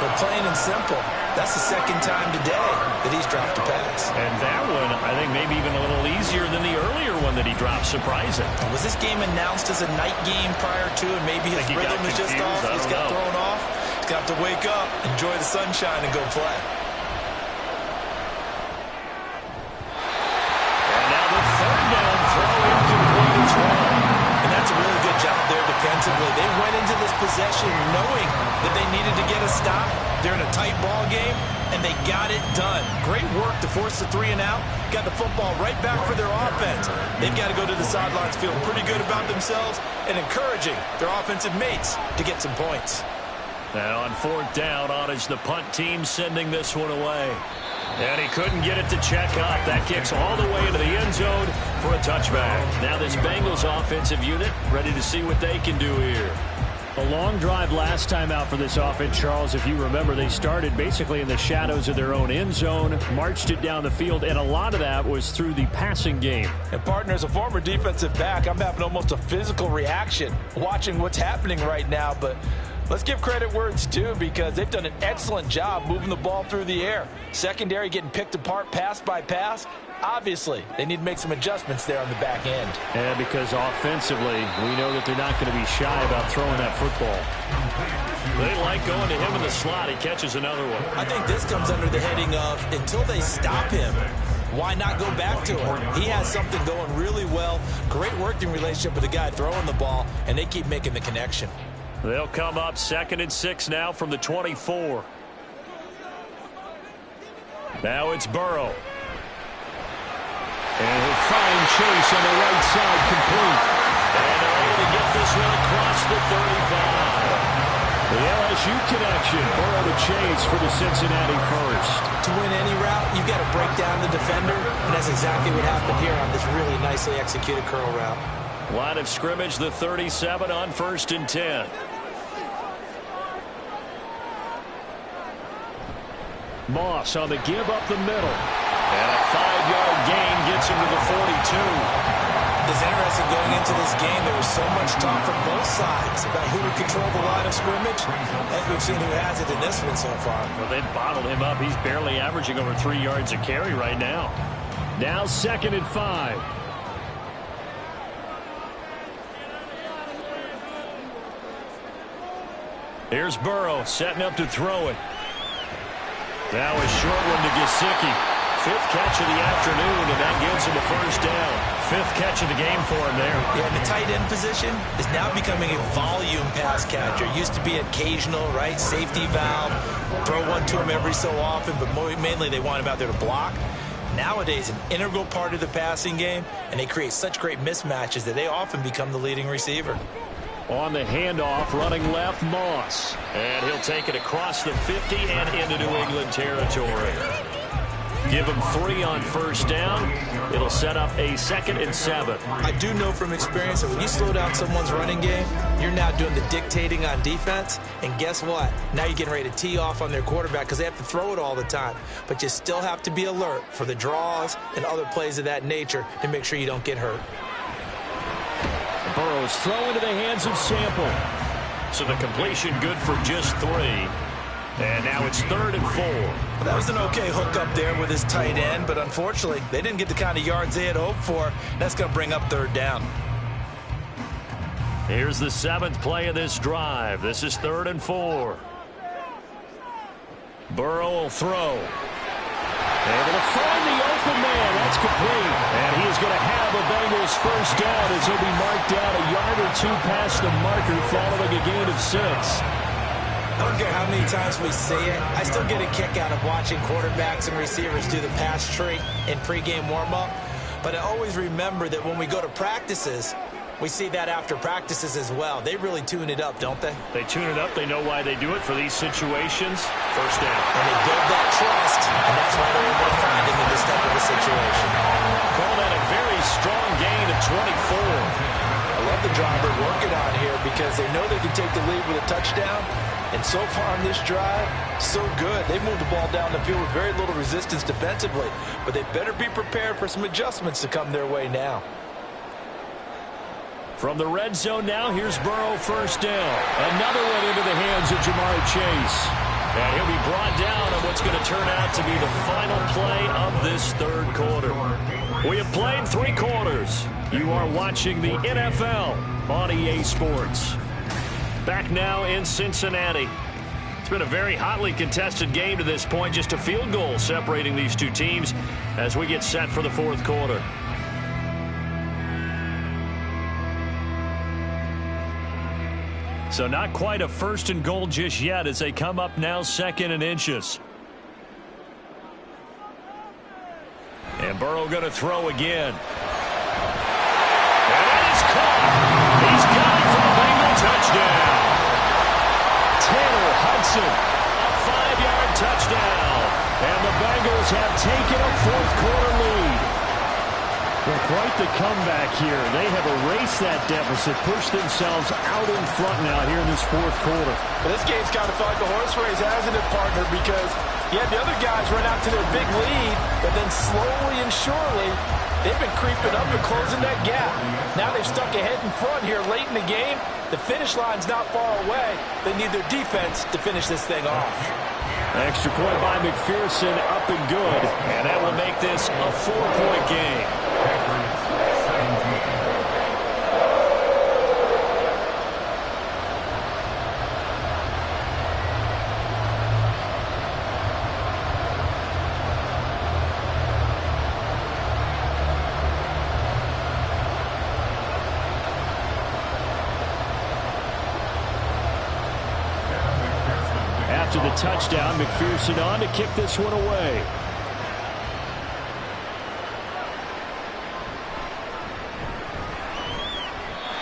But plain and simple, that's the 2nd time today that he's dropped a pass. And that one, I think, maybe even a little easier than the earlier one that he dropped. Surprising. Was this game announced as a night game prior to, and maybe his rhythm is just off? He's got thrown off. He's got to wake up, enjoy the sunshine, and go play. defensively. They went into this possession knowing that they needed to get a stop. They're in a tight ball game, and they got it done. Great work to force the 3 and out. Got the football right back for their offense. They've got to go to the sidelines feeling pretty good about themselves and encouraging their offensive mates to get some points. Now on 4th down, on is the punt team sending this one away. And he couldn't get it to check up. That kicks all the way into the end zone for a touchback. Now this Bengals offensive unit ready to see what they can do here. A long drive last time out for this offense, Charles. If you remember, they started basically in the shadows of their own end zone, marched it down the field, and a lot of that was through the passing game. And partner, as a former defensive back, I'm having almost a physical reaction watching what's happening right now. But let's give credit where it's due, because they've done an excellent job moving the ball through the air. Secondary getting picked apart pass by pass. Obviously, they need to make some adjustments there on the back end. And because offensively, we know that they're not going to be shy about throwing that football. They like going to him in the slot. He catches another one. I think this comes under the heading of, until they stop him, why not go back to him? He has something going really well. Great working relationship with the guy throwing the ball, and they keep making the connection. They'll come up 2nd and 6 now from the 24. Now it's Burrow. And he'll find Chase on the right side, complete. And they're able to get this one across the 35. The LSU connection, Burrow to Chase for the Cincinnati first. To win any route, you've got to break down the defender, and that's exactly what happened here on this really nicely executed curl route. Line of scrimmage, the 37 on 1st and 10. Moss on the give up the middle. And a 5-yard gain gets him to the 42. It's interesting going into this game. There was so much talk from both sides about who would control the line of scrimmage. And we've seen who has it in this one so far. Well, they've bottled him up. He's barely averaging over 3 yards a carry right now. Now 2nd and 5. Here's Burrow setting up to throw it. Now a short one to Gesicki. 5th catch of the afternoon, and that gives him a 1st down. 5th catch of the game for him there. Yeah, and the tight end position is now becoming a volume pass catcher. Used to be occasional, right? Safety valve. Throw one to him every so often, but mainly they want him out there to block. Nowadays, an integral part of the passing game, and they create such great mismatches that they often become the leading receiver. On the handoff, running left, Moss. And he'll take it across the 50 and into New England territory. Give him 3 on 1st down. It'll set up a 2nd and 7. I do know from experience that when you slow down someone's running game, you're now doing the dictating on defense. And guess what? Now you're getting ready to tee off on their quarterback because they have to throw it all the time. But you still have to be alert for the draws and other plays of that nature to make sure you don't get hurt. Burrow's throw into the hands of Sample. So the completion good for just 3. And now it's 3rd and 4. Well, that was an okay hook up there with his tight end, but unfortunately, they didn't get the kind of yards they had hoped for. That's going to bring up 3rd down. Here's the 7th play of this drive. This is 3rd and 4. Burrow will throw. Able to find the open man. That's complete. And he is going to have a Bengals 1st down as he'll be marked down a yard or 2 past the marker following a gain of 6. I don't care how many times we see it. I still get a kick out of watching quarterbacks and receivers do the pass tree in pregame warm-up. But I always remember that when we go to practices, we see that after practices as well. They really tune it up, don't they? They tune it up. They know why they do it for these situations. 1st down. And they build that trust, and that's why they're able to find him in this type of a situation. Call that a very strong gain of 24. I love the job they're working on here because they know they can take the lead with a touchdown. And so far on this drive, so good. They moved the ball down the field with very little resistance defensively. But they better be prepared for some adjustments to come their way now. From the red zone now, here's Burrow 1st down. Another one into the hands of Jamar Chase. And he'll be brought down on what's going to turn out to be the final play of this 3rd quarter. We have played 3 quarters. You are watching the NFL on EA Sports. Back now in Cincinnati. It's been a very hotly contested game to this point. Just a field goal separating these two teams as we get set for the 4th quarter. So not quite a 1st and goal just yet as they come up now 2nd and inches. And Burrow going to throw again. And it is caught. He's got it for the Bengal touchdown. Tanner Hudson, a 5-yard touchdown. And the Bengals have taken a 4th quarter lead. Well, quite the comeback here. They have erased that deficit, pushed themselves out in front now here in this 4th quarter. Well, this game's kind of felt like a horse race, hasn't it, partner? Because, yeah, the other guys run out to their big lead, but then slowly and surely, they've been creeping up and closing that gap. Now they've stuck ahead in front here late in the game. The finish line's not far away. They need their defense to finish this thing off. Extra point by McPherson, up and good. And that will make this a 4-point game. After the touchdown, McPherson on to kick this one away.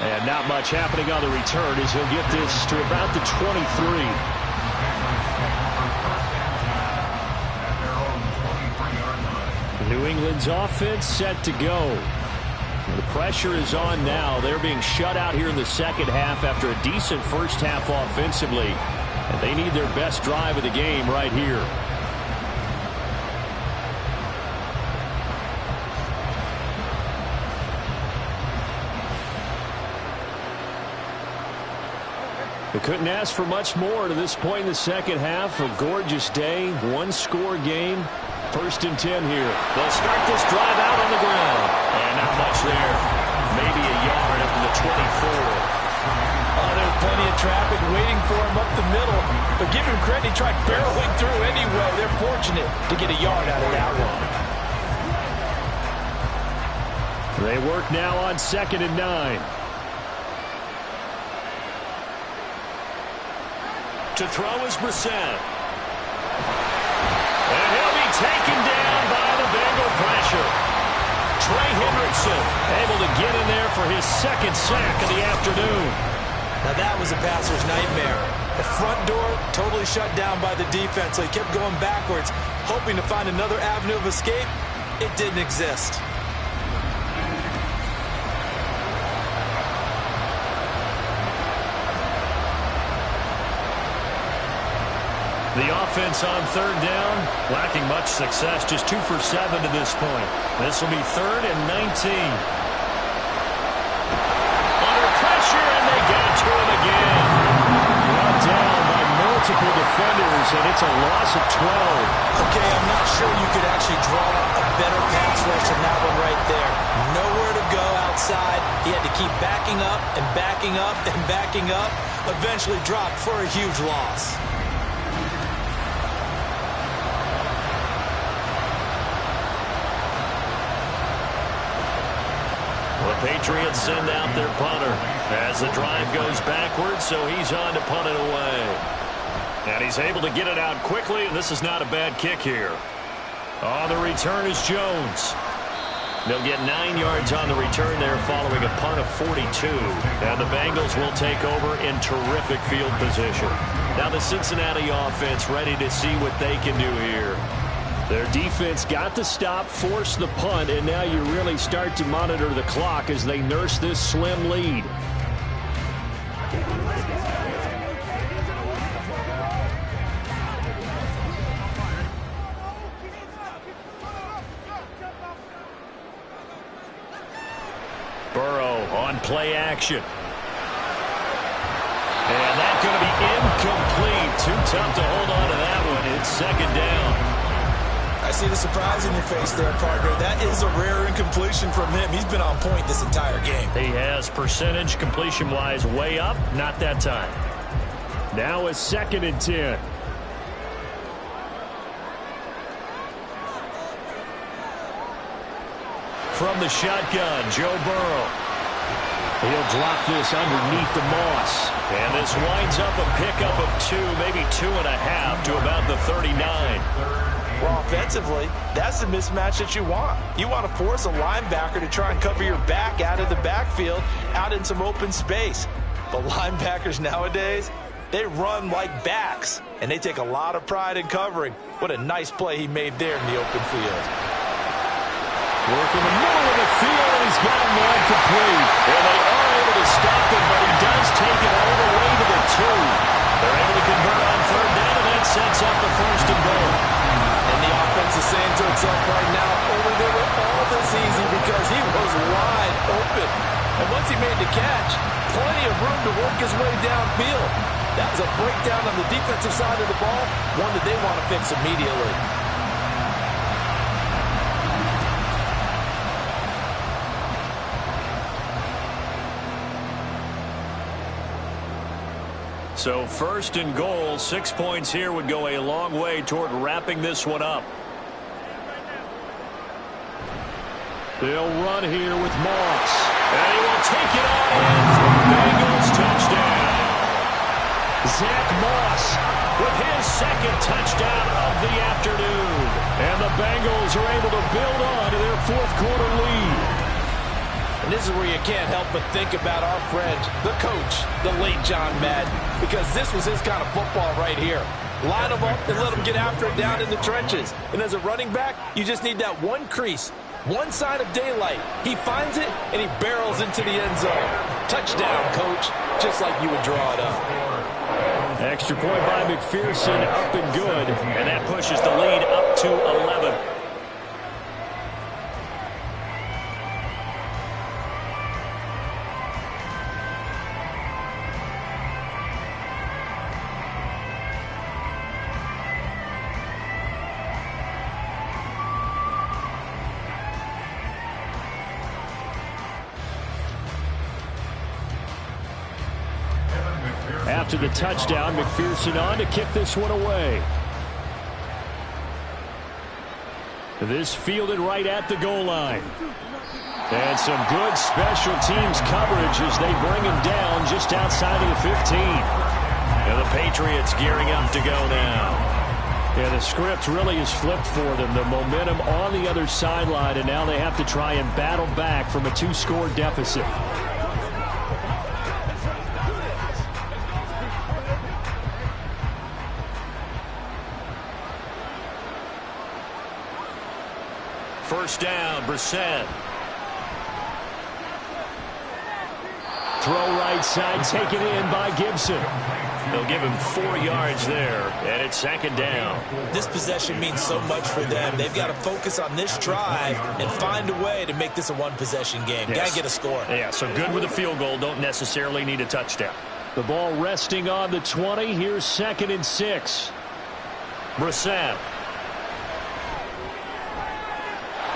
And not much happening on the return as he'll get this to about the 23. New England's offense set to go. The pressure is on now. They're being shut out here in the second half after a decent first half offensively. And they need their best drive of the game right here. They couldn't ask for much more to this point in the second half. A gorgeous day, 1-score game. 1st and 10 here. They'll start this drive out on the ground. And not much there. Maybe a yard up to the 24. Oh, there's plenty of traffic waiting for him up the middle. But give him credit, he tried barreling through anyway. They're fortunate to get a yard out of that one. They work now on 2nd and 9. To throw is Brissett. And he'll be taken down by the Bengal pressure. Trey Hendrickson able to get in there for his 2nd sack of the afternoon. Now that was a passer's nightmare. The front door totally shut down by the defense, so he kept going backwards, hoping to find another avenue of escape. It didn't exist. The offense on 3rd down, lacking much success, just 2 for 7 to this point. This will be 3rd and 19. Under pressure, and they get to him again. Brought down by multiple defenders, and it's a loss of 12. Okay, I'm not sure you could actually draw a better pass rush than that one right there. Nowhere to go outside. He had to keep backing up and backing up and backing up. Eventually dropped for a huge loss. The Patriots send out their punter as the drive goes backwards, so he's on to punt it away. And he's able to get it out quickly, and this is not a bad kick here. On the return is Jones. They'll get 9 yards on the return there following a punt of 42. And the Bengals will take over in terrific field position. Now the Cincinnati offense ready to see what they can do here. Their defense got the stop, forced the punt, and now you really start to monitor the clock as they nurse this slim lead. Burrow on play action. And that's going to be incomplete. Too tough to hold on to that one. It's 2nd down. I see the surprise in your face there, partner. That is a rare incompletion from him. He's been on point this entire game. He has percentage completion-wise way up. Not that time. Now a 2nd and 10. From the shotgun, Joe Burrow. He'll drop this underneath the Moss. And this winds up a pickup of 2, maybe 2.5 to about the 39. Well, offensively, that's the mismatch that you want. You want to force a linebacker to try and cover your back out of the backfield, out in some open space. But linebackers nowadays, they run like backs, and they take a lot of pride in covering. What a nice play he made there in the open field. Working the middle of the field, and he's got him there complete. And they are able to stop him, but he does take it all the way to the 2. They're able to convert on 3rd down, and that sets up the 1st and goal. And the offense is saying to itself right now, only they were all this easy because he was wide open. And once he made the catch, plenty of room to work his way downfield. That was a breakdown on the defensive side of the ball, one that they want to fix immediately. So 1st and goal, 6 points here would go a long way toward wrapping this one up. They'll run here with Moss. And he will take it on in for Bengals touchdown. Zach Moss with his 2nd touchdown of the afternoon. And the Bengals are able to build on to their 4th quarter lead. And this is where you can't help but think about our friend, the coach, the late John Madden, because this was his kind of football right here. Line them up and let them get after it down in the trenches. And as a running back, you just need that one crease, one sign of daylight. He finds it, and he barrels into the end zone. Touchdown, coach, just like you would draw it up. Extra point by McPherson, up and good. And that pushes the lead up to 11. After the touchdown, McPherson on to kick this one away. This fielded right at the goal line. And some good special teams coverage as they bring him down just outside of the 15. And the Patriots gearing up to go now. Yeah, the script really is flipped for them. The momentum on the other sideline, and now they have to try and battle back from a 2-score deficit. First down, Brissett. Throw right side, taken in by Gibson. They'll give him 4 yards there, and it's 2nd down. This possession means so much for them. They've got to focus on this drive and find a way to make this a one-possession game. Yes. Got to get a score. Yeah, so good with a field goal. Don't necessarily need a touchdown. The ball resting on the 20. Here's 2nd and 6. Brissett.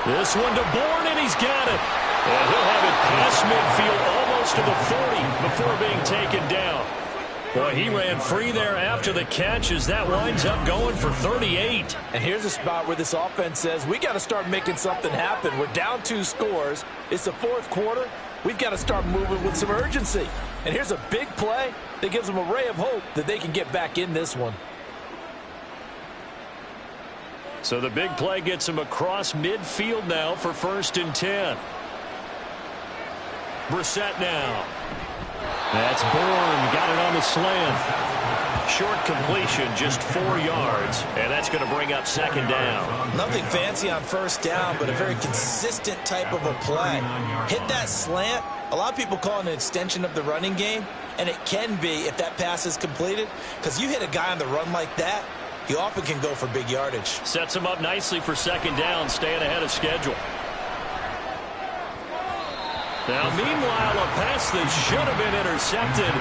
This one to Bourne, and he's got it. And he'll have it past midfield, almost to the 40 before being taken down. Boy, he ran free there after the catch as that winds up going for 38. And here's a spot where this offense says, we got to start making something happen. We're down 2 scores. It's the 4th quarter. We've got to start moving with some urgency. And here's a big play that gives them a ray of hope that they can get back in this one. So the big play gets him across midfield now for 1st and 10. Brissett now. That's Bourne. Got it on the slant. Short completion, just 4 yards, and that's going to bring up 2nd down. Nothing fancy on 1st down, but a very consistent type of a play. Hit that slant. A lot of people call it an extension of the running game, and it can be if that pass is completed, because you hit a guy on the run like that, you often can go for big yardage. Sets him up nicely for 2nd down, staying ahead of schedule. Now, meanwhile, a pass that should have been intercepted,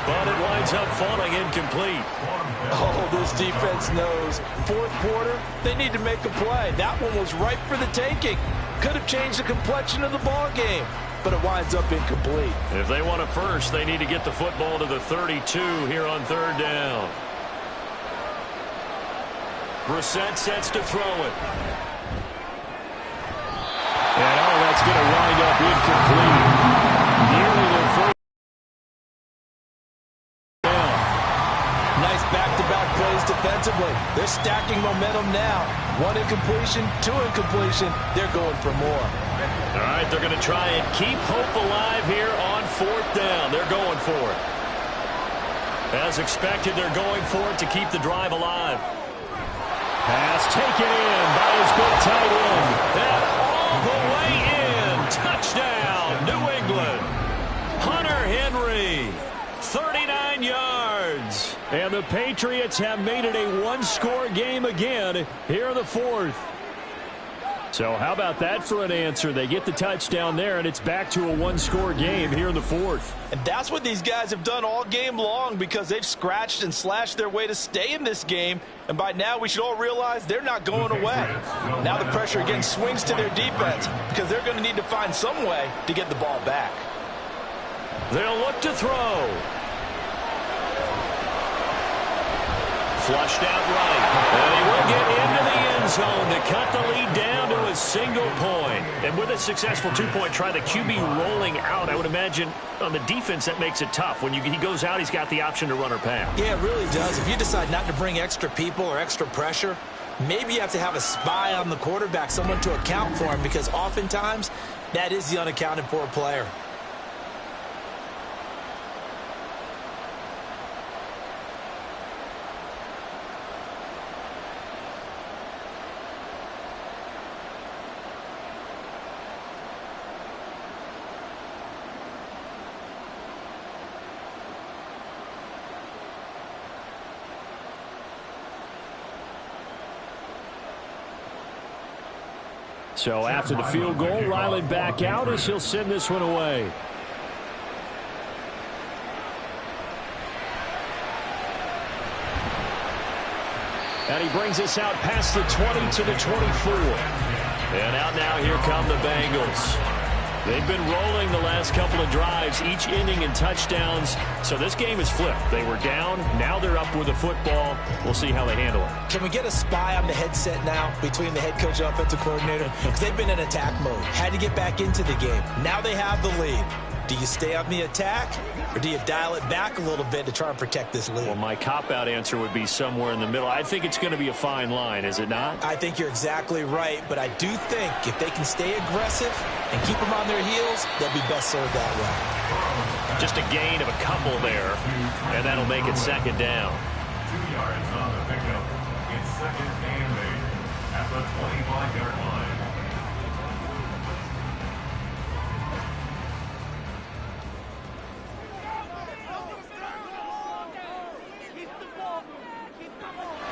but it winds up falling incomplete. Oh, this defense knows. 4th quarter, they need to make a play. That one was ripe for the taking. Could have changed the complexion of the ball game, but it winds up incomplete. If they want a first, they need to get the football to the 32 here on 3rd down. Brissett sets to throw it. And that's going to wind up incomplete. Near their first down. Nice back-to-back plays defensively. They're stacking momentum now. One incompletion, two incompletion. They're going for more. All right, they're going to try and keep hope alive here on 4th down. They're going for it. As expected, they're going for it to keep the drive alive. Pass taken in by his big tight end. And all the way in. Touchdown, New England. Hunter Henry, 39 yards. And the Patriots have made it a one-score game again here in the 4th. So how about that for an answer? They get the touchdown there, and it's back to a one-score game here in the 4th. And that's what these guys have done all game long because they've scratched and slashed their way to stay in this game. And by now, we should all realize they're not going away. Now the pressure again swings to their defense because they're going to need to find some way to get the ball back. They'll look to throw. Flushed out right. And he will get into the end zone to cut the lead down to a single point. And with a successful two-point try, the QB rolling out, I would imagine on the defense that makes it tough. When he goes out, he's got the option to run or pass. Yeah, it really does. If you decide not to bring extra people or extra pressure, maybe you have to have a spy on the quarterback, someone to account for him, because oftentimes that is the unaccounted for player. So after the field goal, Ryland back out as he'll send this one away. And he brings us out past the 20 to the 24. And out now, here come the Bengals. They've been rolling the last couple of drives, each inning in touchdowns. So this game is flipped. They were down. Now they're up with the football. We'll see how they handle it. Can we get a spy on the headset now between the head coach and offensive coordinator? Because they've been in attack mode. Had to get back into the game. Now they have the lead. Do you stay on the attack, or do you dial it back a little bit to try and protect this lead? Well, my cop-out answer would be somewhere in the middle. I think it's going to be a fine line, is it not? I think you're exactly right, but I do think if they can stay aggressive and keep them on their heels, they'll be best served that way. Just a gain of a couple there, and that'll make it 2nd down. 2 yards on the pickup. It's 2nd and 8 at the 25-yard line.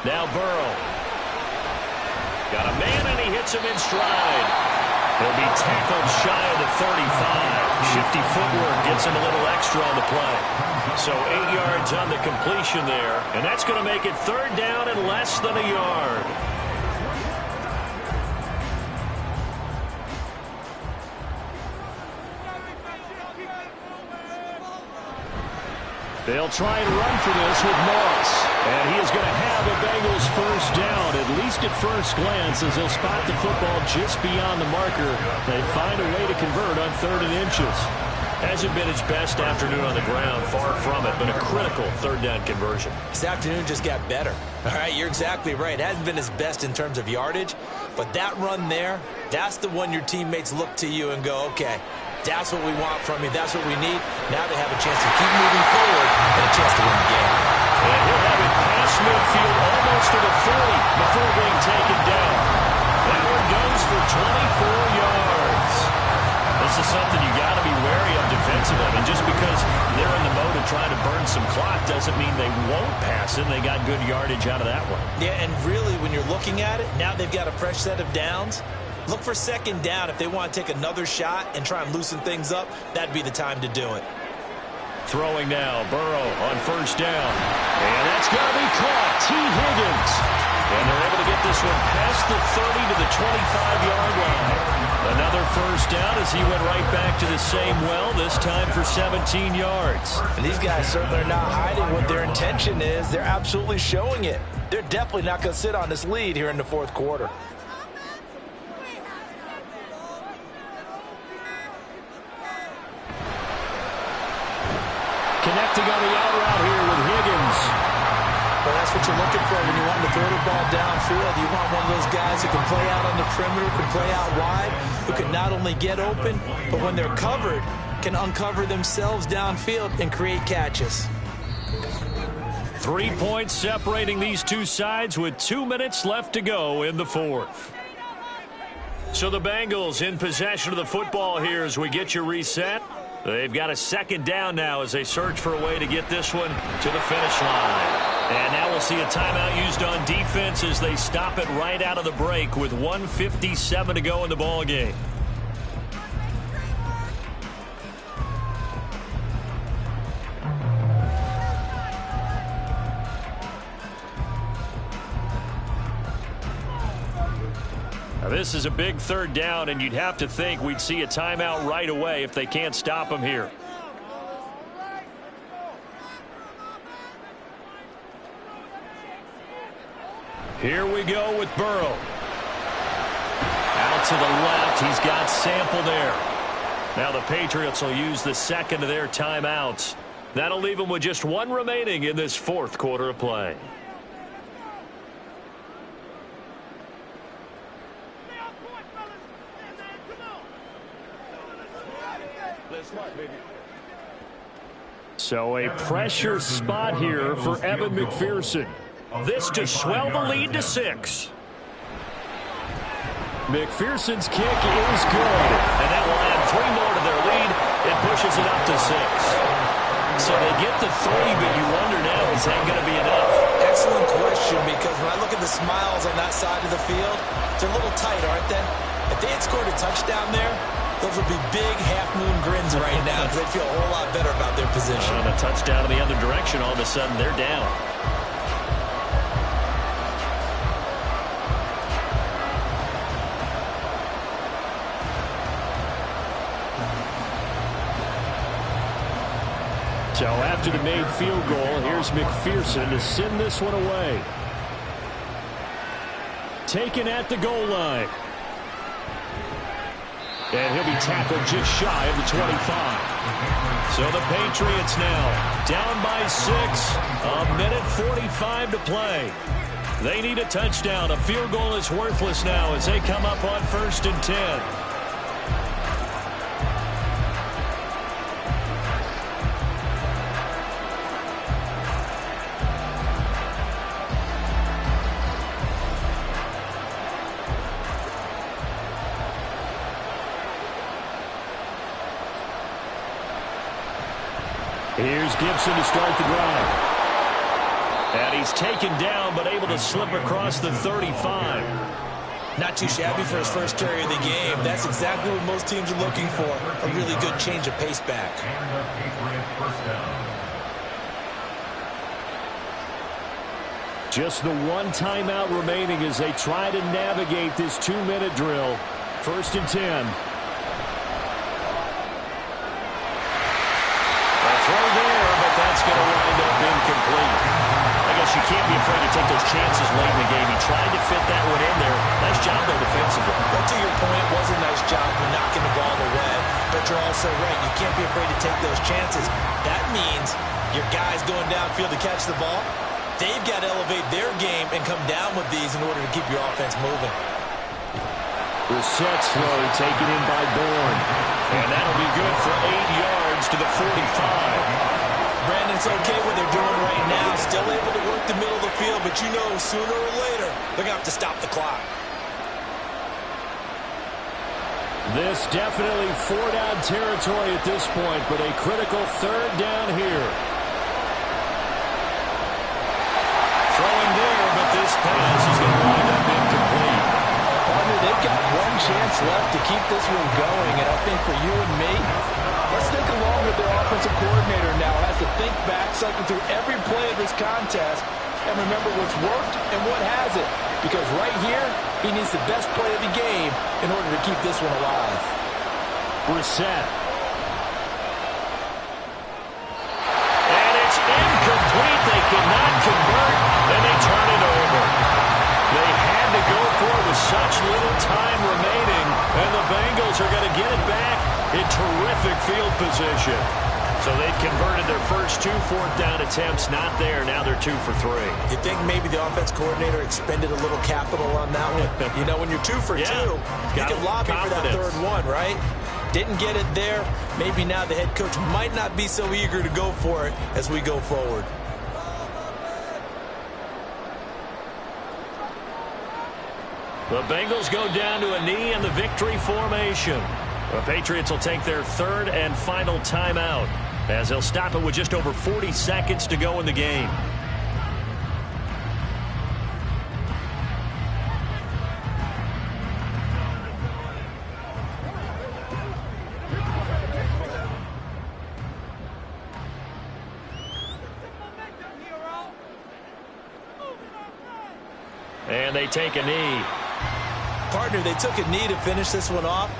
Now Burrow. Got a man, and he hits him in stride. He'll be tackled shy of the 35. Shifty footwork gets him a little extra on the play. So 8 yards on the completion there, and that's going to make it 3rd down and less than a yard. They'll try and run for this with Moss. And he is going to have a Bengals first down, at least at first glance, as they'll spot the football just beyond the marker. They find a way to convert on 3rd and inches. Hasn't been his best afternoon on the ground, far from it, but a critical 3rd down conversion. This afternoon just got better. All right, you're exactly right. It hasn't been his best in terms of yardage, but that run there, that's the one your teammates look to you and go, okay, that's what we want from you. That's what we need. Now they have a chance to keep moving forward and a chance to win the game. And he'll have it past midfield almost to the 40 before being taken down. That one goes for 24 yards. This is something you got to be wary of defensively. And just because they're in the mode of trying to burn some clock doesn't mean they won't pass it. They got good yardage out of that one. Yeah, and really when you're looking at it, now they've got a fresh set of downs. Look for 2nd down. If they want to take another shot and try and loosen things up, that'd be the time to do it. Throwing now, Burrow on 1st down. And that's going to be caught. T. Higgins. And they're able to get this one past the 30 to the 25-yard line. Another 1st down as he went right back to the same well, this time for 17 yards. And these guys certainly are not hiding what their intention is. They're absolutely showing it. They're definitely not going to sit on this lead here in the 4th quarter. connecting on the out route here with Higgins. Well, that's what you're looking for when you want to throw the ball downfield. You want one of those guys who can play out on the perimeter, can play out wide, who can not only get open, but when they're covered, can uncover themselves downfield and create catches. 3 points separating these two sides with 2 minutes left to go in the fourth. So the Bengals in possession of the football here as we get you reset. They've got a second down now as they search for a way to get this one to the finish line. And now we'll see a timeout used on defense as they stop it right out of the break with 1:57 to go in the ball game. Now this is a big third down, and you'd have to think we'd see a timeout right away if they can't stop him here. Here we go with Burrow. Out to the left. He's got Sample there. Now the Patriots will use the second of their timeouts. That'll leave them with just one remaining in this fourth quarter of play. So a pressure spot here for Evan McPherson. This to swell the lead to 6. McPherson's kick is good. And that will add 3 more to their lead. It pushes it up to 6. So they get the 3, but you wonder now, is that going to be enough? Excellent question, because when I look at the smiles on that side of the field, they're a little tight, aren't they? If they had scored a touchdown there, those would be big half-moon grins right now because they'd feel a whole lot better about their position. And a touchdown in the other direction, all of a sudden they're down. So after the made field goal, here's McPherson to send this one away. Taken at the goal line. And he'll be tackled just shy of the 25. So the Patriots now down by 6. A minute 45 to play. They need a touchdown. A field goal is worthless now as they come up on 1st and 10. Here's Gibson to start the drive. And he's taken down, but able to slip across the 35. Not too shabby for his first carry of the game. That's exactly what most teams are looking for. A really good change of pace back. Just the one timeout remaining as they try to navigate this 2-minute drill. 1st and 10. Throw there, but that's going to wind up incomplete. I guess you can't be afraid to take those chances late in the game. He tried to fit that one in there. Nice job, though, defensively. But to your point, it was a nice job of knocking the ball away. But you're also right. You can't be afraid to take those chances. That means your guys going downfield to catch the ball, they've got to elevate their game and come down with these in order to keep your offense moving. Reset throw taken in by Bourne. And that'll be good for 8 yards to the 45. Brandon's okay what they're doing right now. Still able to work the middle of the field, but you know sooner or later they're going to have to stop the clock. This definitely 4-down territory at this point, but a critical 3rd down here. Throwing there, but this pass is going to wind up incomplete. Partner, they've got one chance left to keep this one going, and I think for you and me, let's think along with their offensive coordinator now. Has to think back, cycle through every play of this contest, and remember what's worked and what hasn't. Because right here, he needs the best play of the game in order to keep this one alive. Reset. And it's incomplete. They cannot convert, and they turn it over. They had to go for it with such little time remaining, and the Bengals are going to get it back in terrific field position. So they'd converted their first 2 fourth-down attempts. Not there. Now they're 2 for 3. You think maybe the offense coordinator expended a little capital on that one? You know, when you're 2 for 2, you can lobby for that third one, right? Didn't get it there. Maybe now the head coach might not be so eager to go for it as we go forward. The Bengals go down to a knee in the victory formation. The Patriots will take their third and final timeout as they'll stop it with just over 40 seconds to go in the game. And they take a knee. Partner, they took a knee to finish this one off.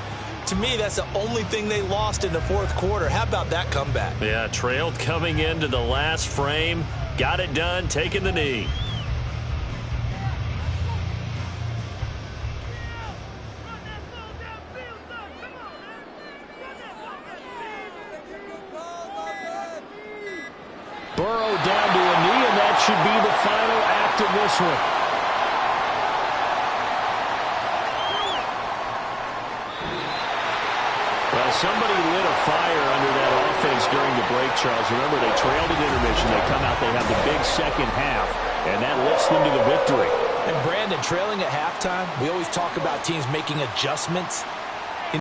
To me, that's the only thing they lost in the fourth quarter. How about that comeback? Yeah, trailed coming into the last frame. Got it done, taking the knee. Burrow down to a knee, and that should be the final act of this one. Well, somebody lit a fire under that offense during the break, Charles. Remember, they trailed at intermission. They come out, they have the big second half, and that lifts them to the victory. And Brandon, trailing at halftime, we always talk about teams making adjustments.